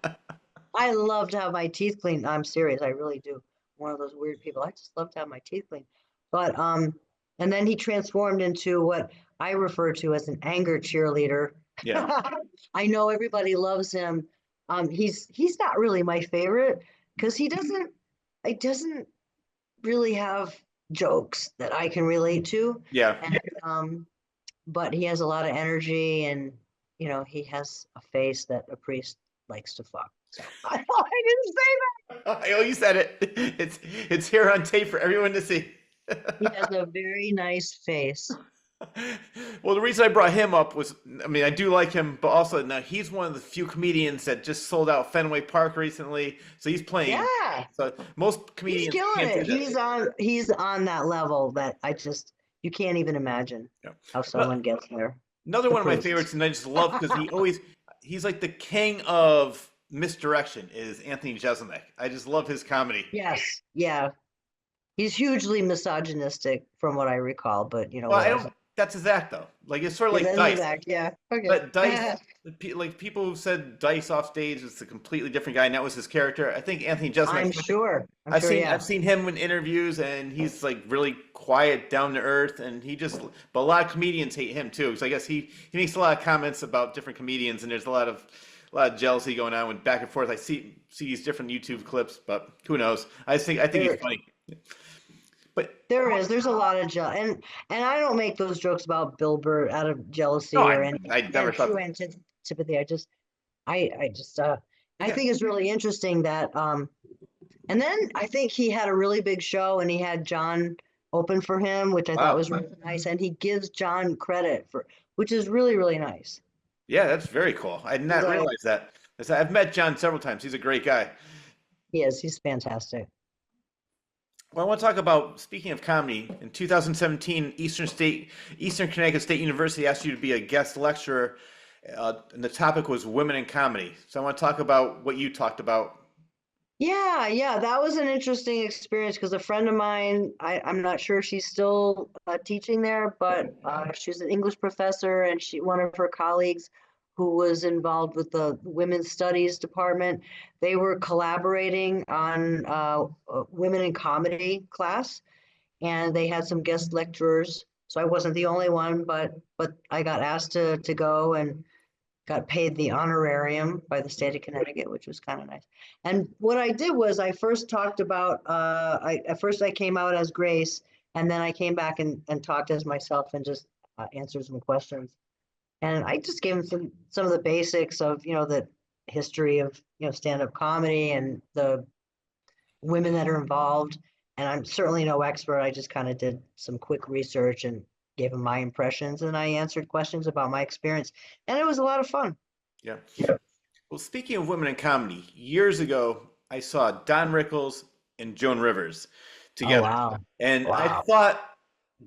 love to have my teeth cleaned. I'm serious. I really do. One of those weird people. I just love to have my teeth cleaned. But, and then he transformed into what I refer to as an anger cheerleader, Yeah. I know everybody loves him. He's not really my favorite because he doesn't really have jokes that I can relate to. Yeah. And but he has a lot of energy, and he has a face that a priest likes to fuck. So I didn't say Oh, you said it. It's here on tape for everyone to see. that. He has a very nice face. Well, the reason I brought him up was, I mean, I do like him, but also now he's one of the few comedians that just sold out Fenway Park recently, so he's playing. Yeah, So most he's comedians killing can't do it. that. He's on that level that you can't even imagine Yeah. how someone gets there. Another The one of my priests. favorites, and I just love because he's like the king of misdirection is Anthony Jeselnik. I just love his comedy. Yes, yeah. He's hugely misogynistic from what I recall, but Well, I whatever. don't. That's his act though. Like it's sort of Yeah, like that's his Dice. act. Yeah. Okay. But Dice, like people who said Dice off stage is a completely different guy, and that was his character. I think Anthony I'm Jeselnik. sure. I've Yeah. seen him in interviews, and he's like really quiet, down to earth, and he just. But a lot of comedians hate him too, because I guess he makes a lot of comments about different comedians, and there's a lot of jealousy going on with back and forth. I see these different YouTube clips, but who knows? I think he's funny. But There's a lot of and I don't make those jokes about Bill Burr out of jealousy no, or any I never thought. true antipathy. I Yeah. think it's really interesting that and then I think he had a really big show and he had John open for him, which I thought Wow. was really nice, and he gives John credit for, which is really, really nice. Yeah, that's very cool. I did not Like, realize that. I've met John several times. He's a great guy. he's fantastic. Well, I want to talk about, speaking of comedy, in 2017, Eastern Connecticut State University asked you to be a guest lecturer, and the topic was women in comedy. So I want to talk about what you talked about. Yeah, that was an interesting experience because a friend of mine, I'm not sure she's still teaching there, but she's an English professor, and one of her colleagues who was involved with the women's studies department, they were collaborating on a women in comedy class, and they had some guest lecturers. So I wasn't the only one, but I got asked to go and got paid the honorarium by the state of Connecticut, which was kind of nice. And what I did was I first talked about, at first I came out as Grace, and then I came back and talked as myself and just answered some questions. And I just gave them some of the basics of, the history of, stand-up comedy and the women that are involved. And I'm certainly no expert. I just kind of did some quick research and gave them my impressions, and I answered questions about my experience, and it was a lot of fun. Yeah. Well, speaking of women in comedy, years ago, I saw Don Rickles and Joan Rivers together. Oh, wow. And I Wow. thought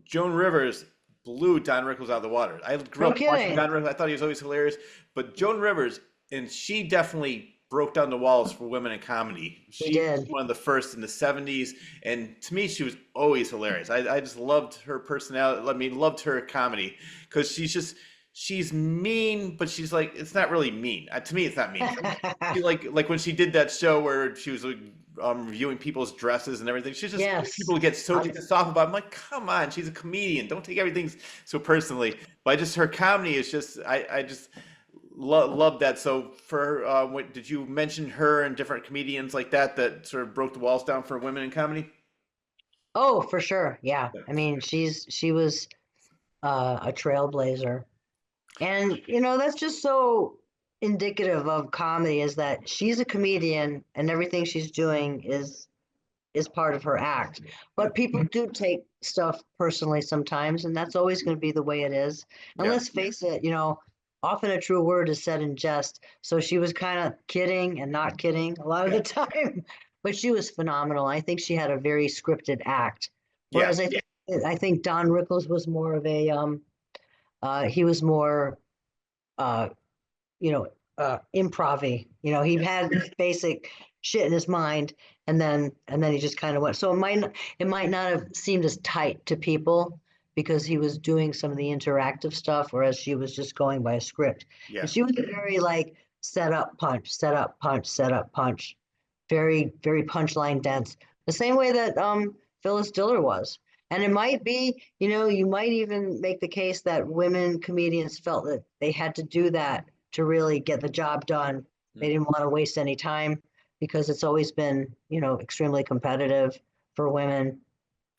Joan Rivers blew Don Rickles out of the water. I grew No up watching kidding. Don Rickles. I thought he was always hilarious. But Joan Rivers, and she definitely broke down the walls for women in comedy. She did. was one of the first in the 70s. And to me, she was always hilarious. I just loved her personality. I mean, loved her comedy because she's mean, but she's like, it's not really mean. To me, it's not mean. She, like when she did that show where she was reviewing people's dresses and everything. She's just Yes. people get so pissed off about. I'm like, come on, she's a comedian. Don't take everything so personally. But just her comedy is just, I just love that. So for what did you mention her and different comedians like that sort of broke the walls down for women in comedy? Oh, for sure. Yeah. I mean, she was a trailblazer. And, that's just so indicative of comedy, is that she's a comedian and everything she's doing is part of her act. But people do take stuff personally sometimes, and that's always going to be the way it is. And Yeah. let's face it, often a true word is said in jest. So she was kind of kidding and not kidding a lot of the time, but she was phenomenal. I think she had a very scripted act. Whereas I think Don Rickles was more of a he was more improv-y. He had this basic shit in his mind, and then he just kind of went. So it might not have seemed as tight to people because he was doing some of the interactive stuff, whereas she was just going by a script. Yeah. And she was very like set up, punch, set up, punch, set up, punch. Very, very punchline dense. The same way that Phyllis Diller was. And it might be, you might even make the case that women comedians felt that they had to do that to really get the job done. They didn't want to waste any time because it's always been, extremely competitive for women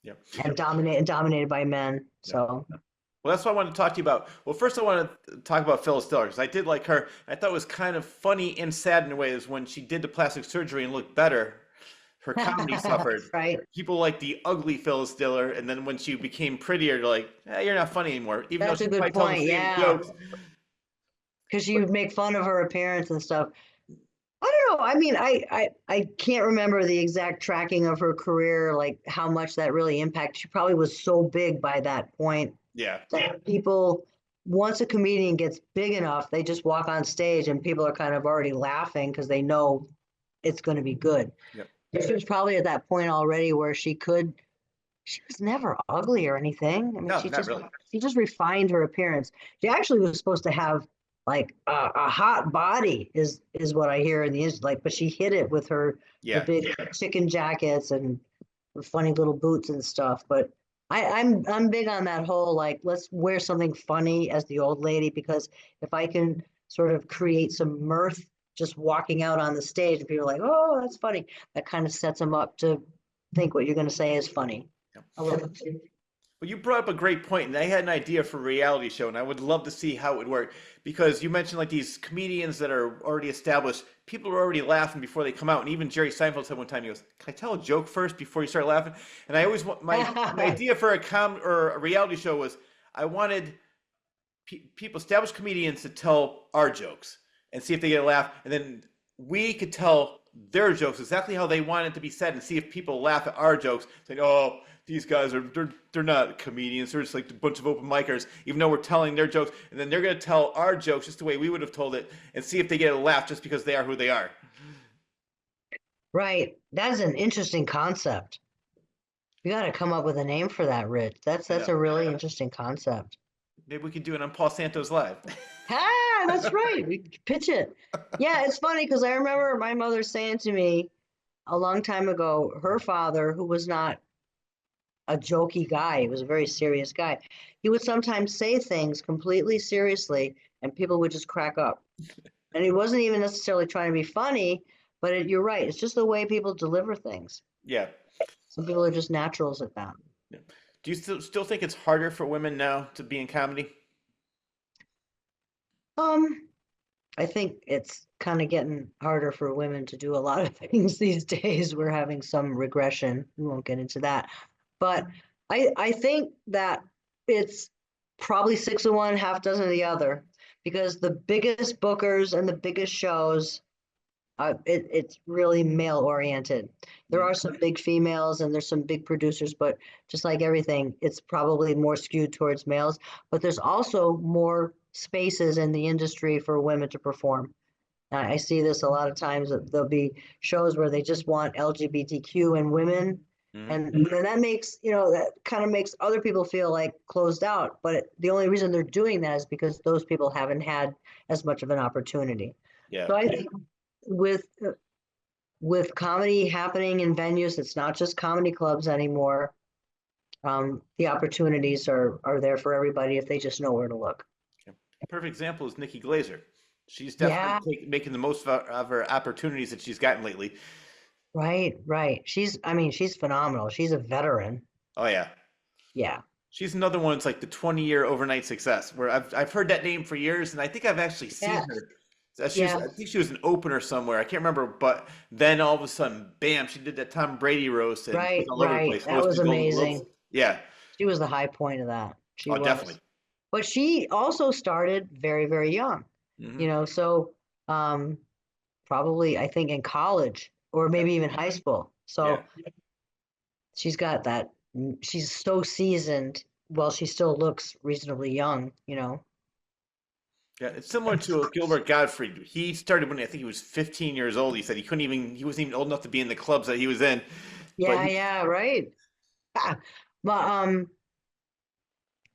Yeah. and dominated by men. Yeah. So Well, that's what I wanted to talk to you about. Well, first I want to talk about Phyllis Diller because I did like her. I thought it was kind of funny and sad in a way is when she did the plastic surgery and looked better, her comedy suffered. right. People like the ugly Phyllis Diller, and then when she became prettier, they're like, you're not funny anymore. Even That's though a she good might tell the point. same Yeah. jokes. Because you make fun of her appearance and stuff. I don't know. I mean, I can't remember the exact tracking of her career, like how much that really impacted. She probably was so big by that point Yeah. that people, once a comedian gets big enough, they just walk on stage and people are kind of already laughing because they know it's going to be good. Yep. She was probably at that point already where she was never ugly or anything. I mean, No, not really. she just refined her appearance. She actually was supposed to have like a hot body is what I hear in the like, but she hid it with the Yeah. big chicken jackets and her funny little boots and stuff. But I'm big on that whole like let's wear something funny as the old lady because if I can sort of create some mirth just walking out on the stage and people are like, oh, that's funny. That kind of sets them up to think what you're going to say is funny. Yep. A little bit. Well, you brought up a great point, and I had an idea for a reality show, and I would love to see how it would work because you mentioned like these comedians that are already established. People are already laughing before they come out, and even Jerry Seinfeld said one time, he goes, "Can I tell a joke first before you start laughing?" And I always want my idea for a reality show was I wanted people, established comedians, to tell our jokes and see if they get a laugh, and then we could tell their jokes exactly how they want it to be said, and see if people laugh at our jokes, saying, "Oh, these guys they're not comedians. They're just like a bunch of open micers," even though we're telling their jokes, and then they're going to tell our jokes just the way we would have told it, and see if they get a laugh just because they are who they are. Right. That's an interesting concept. You got to come up with a name for that, Rich. That's a really interesting concept. Maybe we could do it on Paul Santos Live. Ah, that's right. We could pitch it. Yeah, it's funny because I remember my mother saying to me a long time ago, her father, who was not a jokey guy, he was a very serious guy. He would sometimes say things completely seriously and people would just crack up. And he wasn't even necessarily trying to be funny, but you're right. It's just the way people deliver things. Yeah. Some people are just naturals at that. Yeah. Do you still think it's harder for women now to be in comedy? I think it's kind of getting harder for women to do a lot of things these days. We're having some regression. We won't get into that. But I think that it's probably 6 of one, half dozen of the other, because the biggest bookers and the biggest shows, it's really male oriented. There are some big females and there's some big producers, but just like everything, it's probably more skewed towards males. But there's also more spaces in the industry for women to perform. I see this a lot of times that there'll be shows where they just want LGBTQ and women. Mm-hmm. And that makes, that kind of makes other people feel like closed out. But the only reason they're doing that is because those people haven't had as much of an opportunity. Yeah. So I think with comedy happening in venues, it's not just comedy clubs anymore. The opportunities are there for everybody if they just know where to look. A perfect example is Nikki Glazer. She's definitely making the most of her opportunities that she's gotten lately. Right. She's phenomenal. She's a veteran. Oh yeah. Yeah. She's another one. It's like the 20-year overnight success, where I've heard that name for years, and I think I've actually seen her. I think she was an opener somewhere. I can't remember, but then all of a sudden, bam! She did that Tom Brady roast, and Right. all over the place. That was amazing. Yeah. She was the high point of that. She was. Definitely. But she also started very, very young. Mm-hmm. So probably I think in college or maybe even high school. So she's got that. She's so seasoned. Well, she still looks reasonably young. Yeah, it's similar to Gilbert Gottfried. He started when I think he was 15 years old. He said he wasn't even old enough to be in the clubs that he was in. Yeah, right. But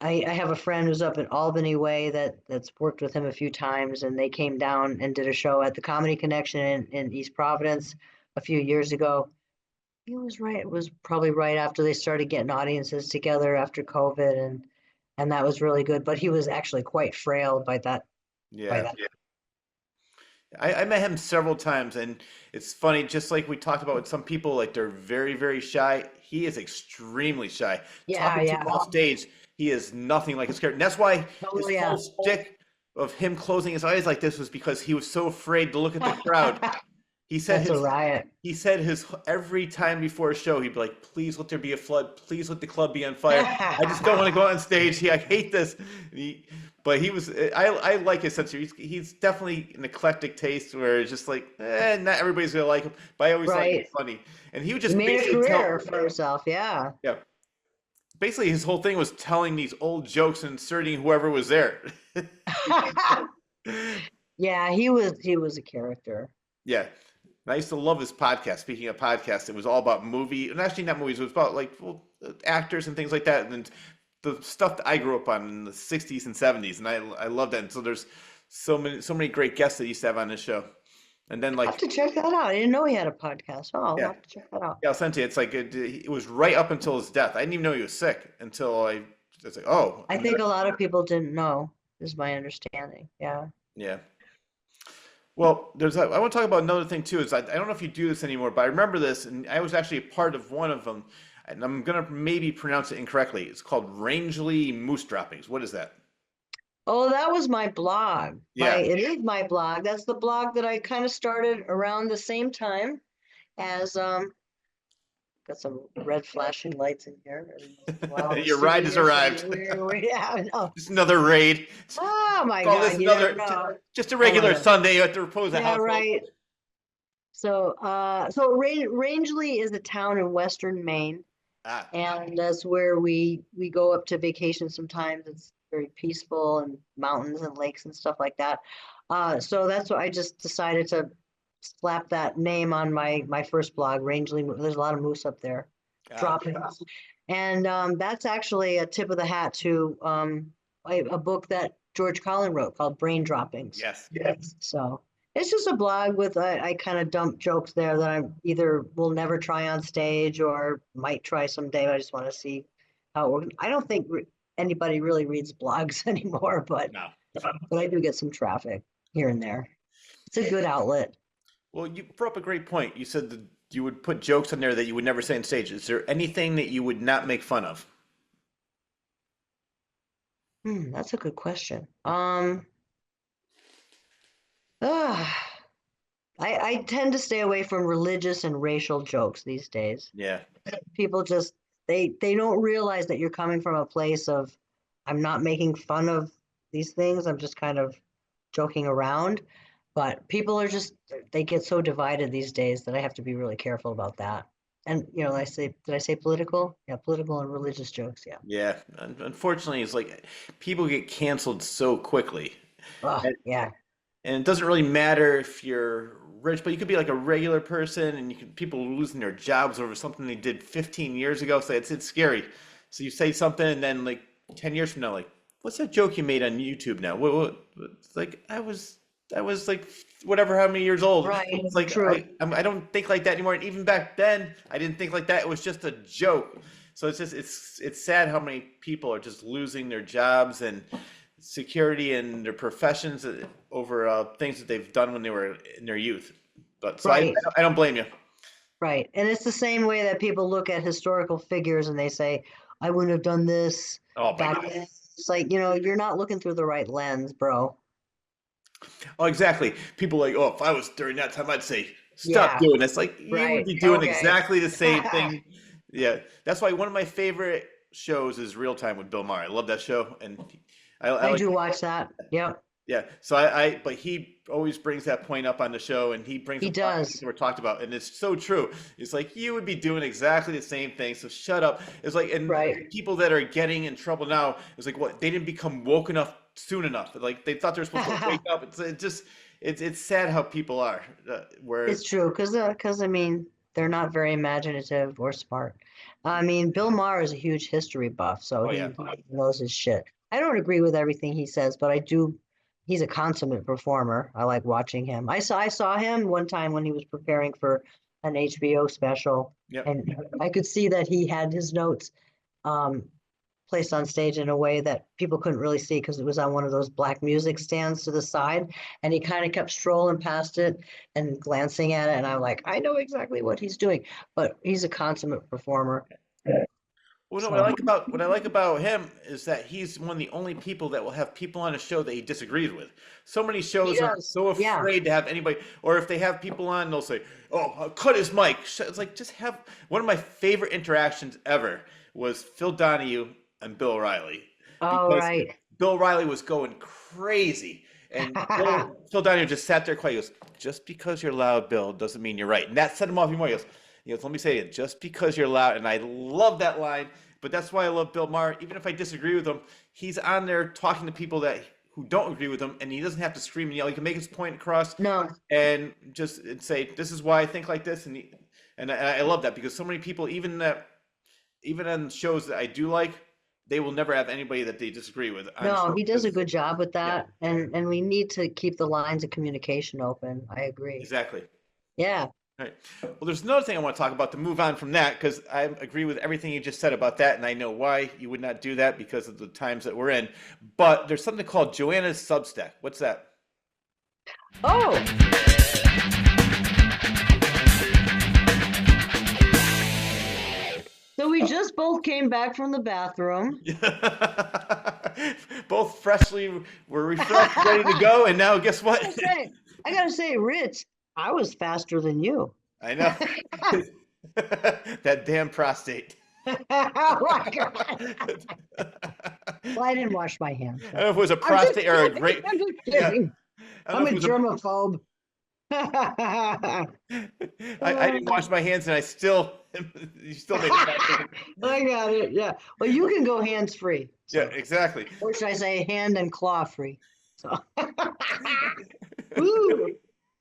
I have a friend who's up in Albany way that's worked with him a few times, and they came down and did a show at the Comedy Connection in East Providence a few years ago. He was right. It was probably right after they started getting audiences together after COVID, and that was really good. But he was actually quite frail by Yeah. that. I met him several times, and it's funny, just like we talked about with some people, like they're very, very shy. He is extremely shy. Yeah, Talking to yeah. him on stage, he is nothing like his character. And that's why Oh his whole yeah. stick of him closing his eyes like this was because he was so afraid to look at the crowd. He said That's a his riot. he said his every time before a show, he'd be like, "Please let there be a flood. Please let the club be on fire. I just don't want to go on stage. I hate this." But he was. I like his sense. He's definitely an eclectic taste where it's just like, not everybody's gonna like him. But I always thought he was Right. funny, and he would He just made a basically career tell. for himself. Yeah. Yeah, basically his whole thing was telling these old jokes and inserting whoever was there. Yeah, he was a character. Yeah. And I used to love his podcast. Speaking of podcasts, it was all about and actually not movies. It was about like actors and things like that, and the stuff that I grew up on in the '60s and '70s, and I love that. And so there's so many great guests that he used to have on this show. And then I'll have like to check that out. I didn't know he had a podcast. Oh, I'll yeah, have to check that out. yeah, I'll send it to you. It's like it was right up until his death. I didn't even know he was sick until I was like, oh, I think a lot of people didn't know, is my understanding. Yeah. yeah. Well, I want to talk about another thing too. Is I don't know if you do this anymore, but I remember this, and I was actually a part of one of them, and I'm gonna maybe pronounce it incorrectly. It's called Rangeley Moose Droppings. What is that? Oh, that was my blog. Yeah. It is my blog. That's the blog that I kind of started around the same time as got some red flashing lights in here. Every once in a while, Your ride has arrived. Yeah, no. Just another raid. Oh my Call this God, you another, never know. just a regular Hello. Sunday at the Raposa Yeah, household. right. So Rangeley is a town in Western Maine, Ah, and that's where we go up to vacation sometimes. It's very peaceful and mountains and lakes and stuff like that. So that's what I just decided to slap that name on my first blog, Rangeley. There's a lot of moose up there, droppings, and that's actually a tip of the hat to a book that George Carlin wrote called Brain Droppings. yes. So it's just a blog with I kind of dump jokes there that I either will never try on stage or might try someday. I just want to see how it works. I don't think anybody really reads blogs anymore, but No. I do get some traffic here and there. It's a good outlet. Well, you brought up a great point. You said that you would put jokes on there that you would never say on stage. Is there anything that you would not make fun of? That's a good question. I tend to stay away from religious and racial jokes these days. Yeah. People just they don't realize that you're coming from a place of I'm not making fun of these things. I'm just kind of joking around. But people are just they get so divided these days that I have to be really careful about that. And did I say political? Yeah, political and religious jokes. Yeah. Yeah. Unfortunately, it's like people get canceled so quickly. Oh, yeah. And it doesn't really matter if you're rich, but you could be like a regular person, and people losing their jobs over something they did 15 years ago. So it's scary. So you say something, and then like 10 years from now, like, what's that joke you made on YouTube now? It's like I was like whatever, how many years old. Right. It's like True. I don't think like that anymore. And even back then, I didn't think like that. It was just a joke. So it's sad how many people are just losing their jobs and security and their professions over things that they've done when they were in their youth. But so Right. I don't blame you. Right. And it's the same way that people look at historical figures and they say, I wouldn't have done this Oh my back God. then. It's like, you're not looking through the right lens, bro. Oh, exactly. People are like, oh, if I was during that time, I'd say, stop Yeah. doing this. Like you would Right. be doing Okay. exactly the same thing. Yeah, that's why one of my favorite shows is Real Time with Bill Maher. I love that show, and I I like. do watch that. Yep. Yeah, so but he always brings that point up on the show, and he brings He up points does. that we're talked about, and it's so true. It's like you would be doing exactly the same thing, so shut up. It's like, and Right. people that are getting in trouble now, it's like what they didn't become woke enough soon enough. Like they thought they were supposed to wake up. It's sad how people are. Where It's true, because I mean, they're not very imaginative or smart. I mean, Bill Maher is a huge history buff, so oh he yeah, knows his shit. I don't agree with everything he says, but I do. He's a consummate performer. I like watching him. I saw him one time when he was preparing for an HBO special. Yep. And I could see that he had his notes placed on stage in a way that people couldn't really see because it was on one of those black music stands to the side. And he kind of kept strolling past it and glancing at it. And I'm like, I know exactly what he's doing, but he's a consummate performer. Well, no, So, what I like about him is that he's one of the only people that will have people on a show that he disagrees with. So many shows are does, so yeah. afraid to have anybody, or if they have people on, they'll say, "Oh, cut his mic." It's like just have one of my favorite interactions ever was Phil Donahue and Bill Riley oh, because right. Bill Riley was going crazy. And Phil Donahue just sat there quiet. He goes, "Just because you're loud, Bill, doesn't mean you're right." And that set him off even more. He goes, "Let me say it, just because you're loud." And I love that line, but that's why I love Bill Maher. Even if I disagree with him, he's on there talking to people who don't agree with him, and he doesn't have to scream and yell. He can make his point across No, and just say, "This is why I think like this." And I love that because so many people, even on shows that I do like, they will never have anybody that they disagree with on no, show he does a because- good job with yeah, that. And we need to keep the lines of communication open. I agree. exactly. Yeah. Right. Well, there's another thing I want to talk about to move on from that because I agree with everything you just said about that, and I know why you would not do that because of the times that we're in. But there's something called Joanna's Substack. What's that? Oh, so we just both came back from the bathroom. Both freshly were refreshed, ready to go, and now guess what? I gotta say, Rich, I was faster than you. I know. That damn prostate. Oh my God. Well, I didn't wash my hands. I don't know if it was a prostate or a great. I'm just Yeah. kidding. I don't I'm know a if it was germaphobe. I didn't wash my hands, and I still, you still made it. I got it. Yeah. Well, you can go hands free. Yeah, exactly. Or should I say hand and claw free? So. Ooh.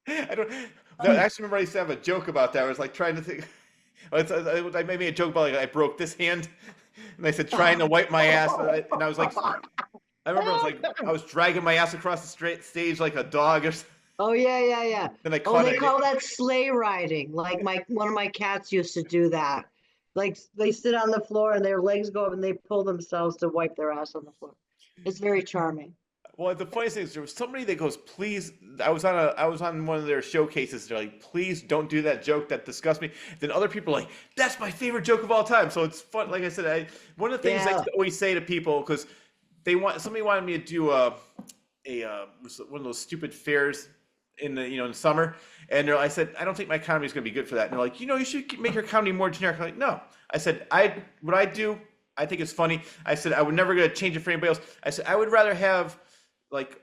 I don't. No, I actually remember I used to have a joke about that. I was like trying to think. I made me a joke about like I broke this hand, and I said trying to wipe my ass, and I was like, I remember I was dragging my ass across the straight stage like a dog or something. Oh yeah. Then I Oh, caught they it. call that sleigh riding. Like one of my cats used to do that. Like they sit on the floor and their legs go up and they pull themselves to wipe their ass on the floor. It's very charming. Well, the funniest thing is there was somebody that goes, "Please." I was on one of their showcases. They're like, "Please don't do that joke. That disgusts me." Then other people are like, "That's my favorite joke of all time." So it's fun. Like I said, one of the things I Yeah. always say to people because somebody wanted me to do one of those stupid fairs in the summer, and I said I don't think my comedy is going to be good for that. And they're like, you should make your comedy more generic. I'm like, no. I said what I do, I think it's funny. I said I would never gonna change it for anybody else. I said I would rather have like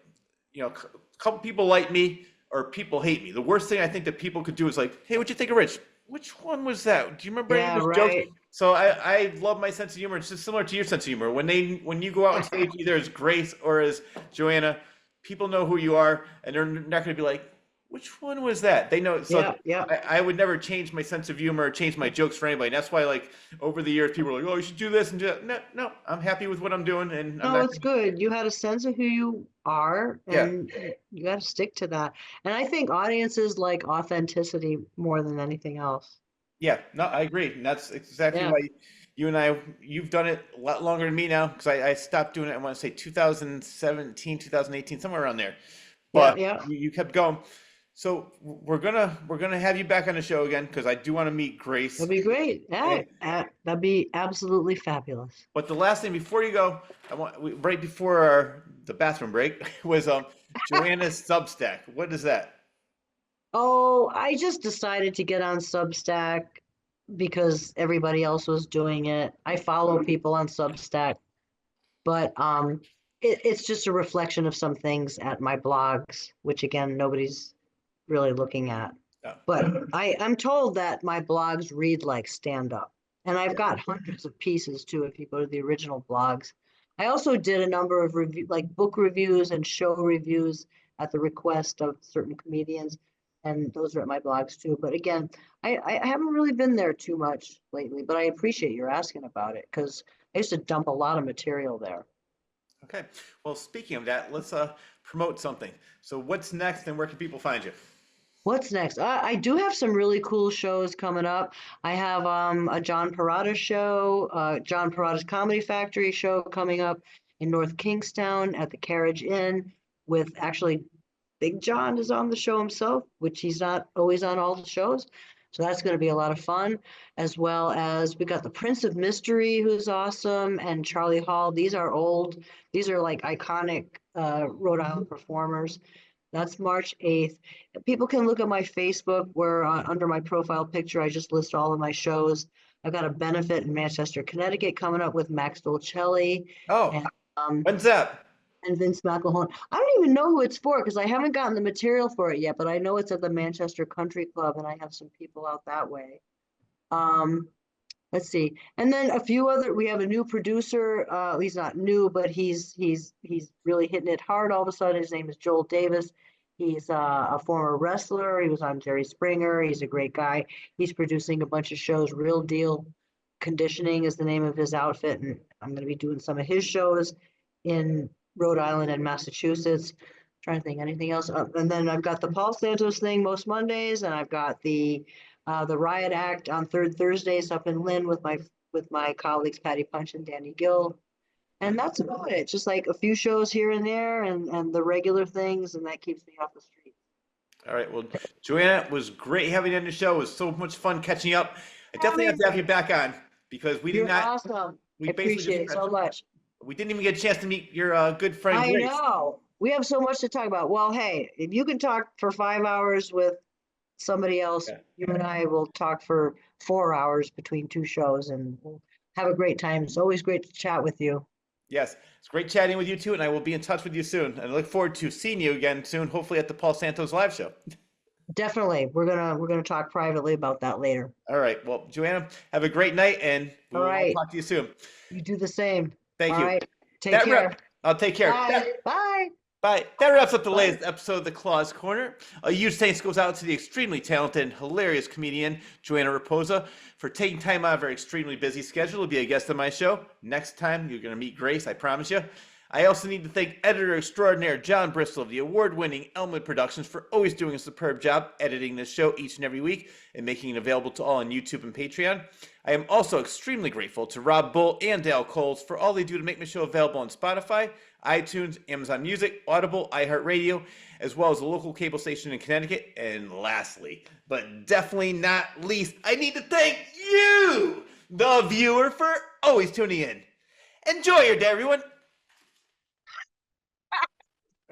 a couple people like me or people hate me. The worst thing I think that people could do is like, hey, what'd you think of Rich? Which one was that? Do you remember any of Yeah, those jokes? right. So I love my sense of humor. It's just similar to your sense of humor. When you go out on stage, either as Grace or as Joanna, people know who you are, and they're not going to be like, which one was that? They know. So Yeah. I would never change my sense of humor or change my jokes for anybody. And that's why, like, over the years, people are like, oh, you should do this and do that. No, I'm happy with what I'm doing. And I'm No, not. it's good. You had a sense of who you are, Yeah. and you got to stick to that. And I think audiences like authenticity more than anything else. Yeah, no, I agree. And that's exactly Yeah. why you've done it a lot longer than me now. Because I stopped doing it, I want to say 2017, 2018, somewhere around there. But Yeah. you kept going. So we're gonna have you back on the show again because I do want to meet Grace. That'd be great. Yeah, that'd be absolutely fabulous. But the last thing before you go, right before the bathroom break was Joanna's Substack. What is that? Oh, I just decided to get on Substack because everybody else was doing it. I follow people on Substack, but it's just a reflection of some things at my blogs, which again, nobody's really looking at. Oh. But I'm told that my blogs read like stand up. And I've got hundreds of pieces too, if you go to the original blogs. I also did a number of book reviews and show reviews at the request of certain comedians. And those are at my blogs too. But again, I haven't really been there too much lately, but I appreciate your asking about it because I used to dump a lot of material there. Okay. Well, speaking of that, let's promote something. So what's next and where can people find you? What's next? I do have some really cool shows coming up. I have a John Parada show, John Parada's Comedy Factory show coming up in North Kingstown at the Carriage Inn with actually Big John is on the show himself, which he's not always on all the shows. So that's going to be a lot of fun, as well as we got the Prince of Mystery, who's awesome, and Charlie Hall. These are like iconic Rhode Island performers. That's March 8th. People can look at my Facebook where under my profile picture, I just list all of my shows. I've got a benefit in Manchester, Connecticut coming up with Max Dolcelli Oh, and um, when's that? and Vince McElhone. I don't even know who it's for because I haven't gotten the material for it yet, but I know it's at the Manchester Country Club and I have some people out that way. Um, let's see. And then a few other, we have a new producer. He's not new, but he's really hitting it hard all of a sudden. His name is Joel Davis. He's a former wrestler. He was on Jerry Springer. He's a great guy. He's producing a bunch of shows. Real Deal Conditioning is the name of his outfit, and I'm going to be doing some of his shows in Rhode Island and Massachusetts. Trying to think anything else. And then I've got the Paul Santos thing most Mondays, and I've got the Riot Act on third Thursdays up in Lynn with my colleagues Patty Punch and Danny Gill. And that's about it. Just like a few shows here and there and the regular things, and that keeps me off the street. All right. Well, Joanna, it was great having you on the show. It was so much fun catching up. I definitely have to have you back on because we You're did not. awesome. We I basically appreciate it so much. we didn't even get a chance to meet your good friend I Grace. know. We have so much to talk about. Well, hey, if you can talk for 5 hours with somebody else, Yeah. you and I will talk for 4 hours between two shows and we'll have a great time. It's always great to chat with you. Yes, it's great chatting with you too, and I will be in touch with you soon. And I look forward to seeing you again soon, hopefully at the Paul Santos live show. Definitely. We're gonna talk privately about that later. All right. Well, Joanna, have a great night, and All we'll right. talk to you soon. You do the same. Thank All you. right. Take That care. I'll take care. Bye. Bye. Bye. That wraps up the Bye. latest episode of The Claws Corner. A huge thanks goes out to the extremely talented and hilarious comedian, Joanna Rapoza, for taking time out of her extremely busy schedule to be a guest on my show. Next time, you're going to meet Grace, I promise you. I also need to thank editor extraordinaire John Bristol of the award-winning Elmwood Productions for always doing a superb job editing this show each and every week and making it available to all on YouTube and Patreon. I am also extremely grateful to Rob Bull and Dale Coles for all they do to make my show available on Spotify, iTunes, Amazon Music, Audible, iHeartRadio, as well as a local cable station in Connecticut. And lastly, but definitely not least, I need to thank you, the viewer, for always tuning in. Enjoy your day, everyone.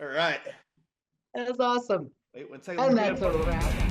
All right. That's awesome. Wait 1 second. And that's a wrap.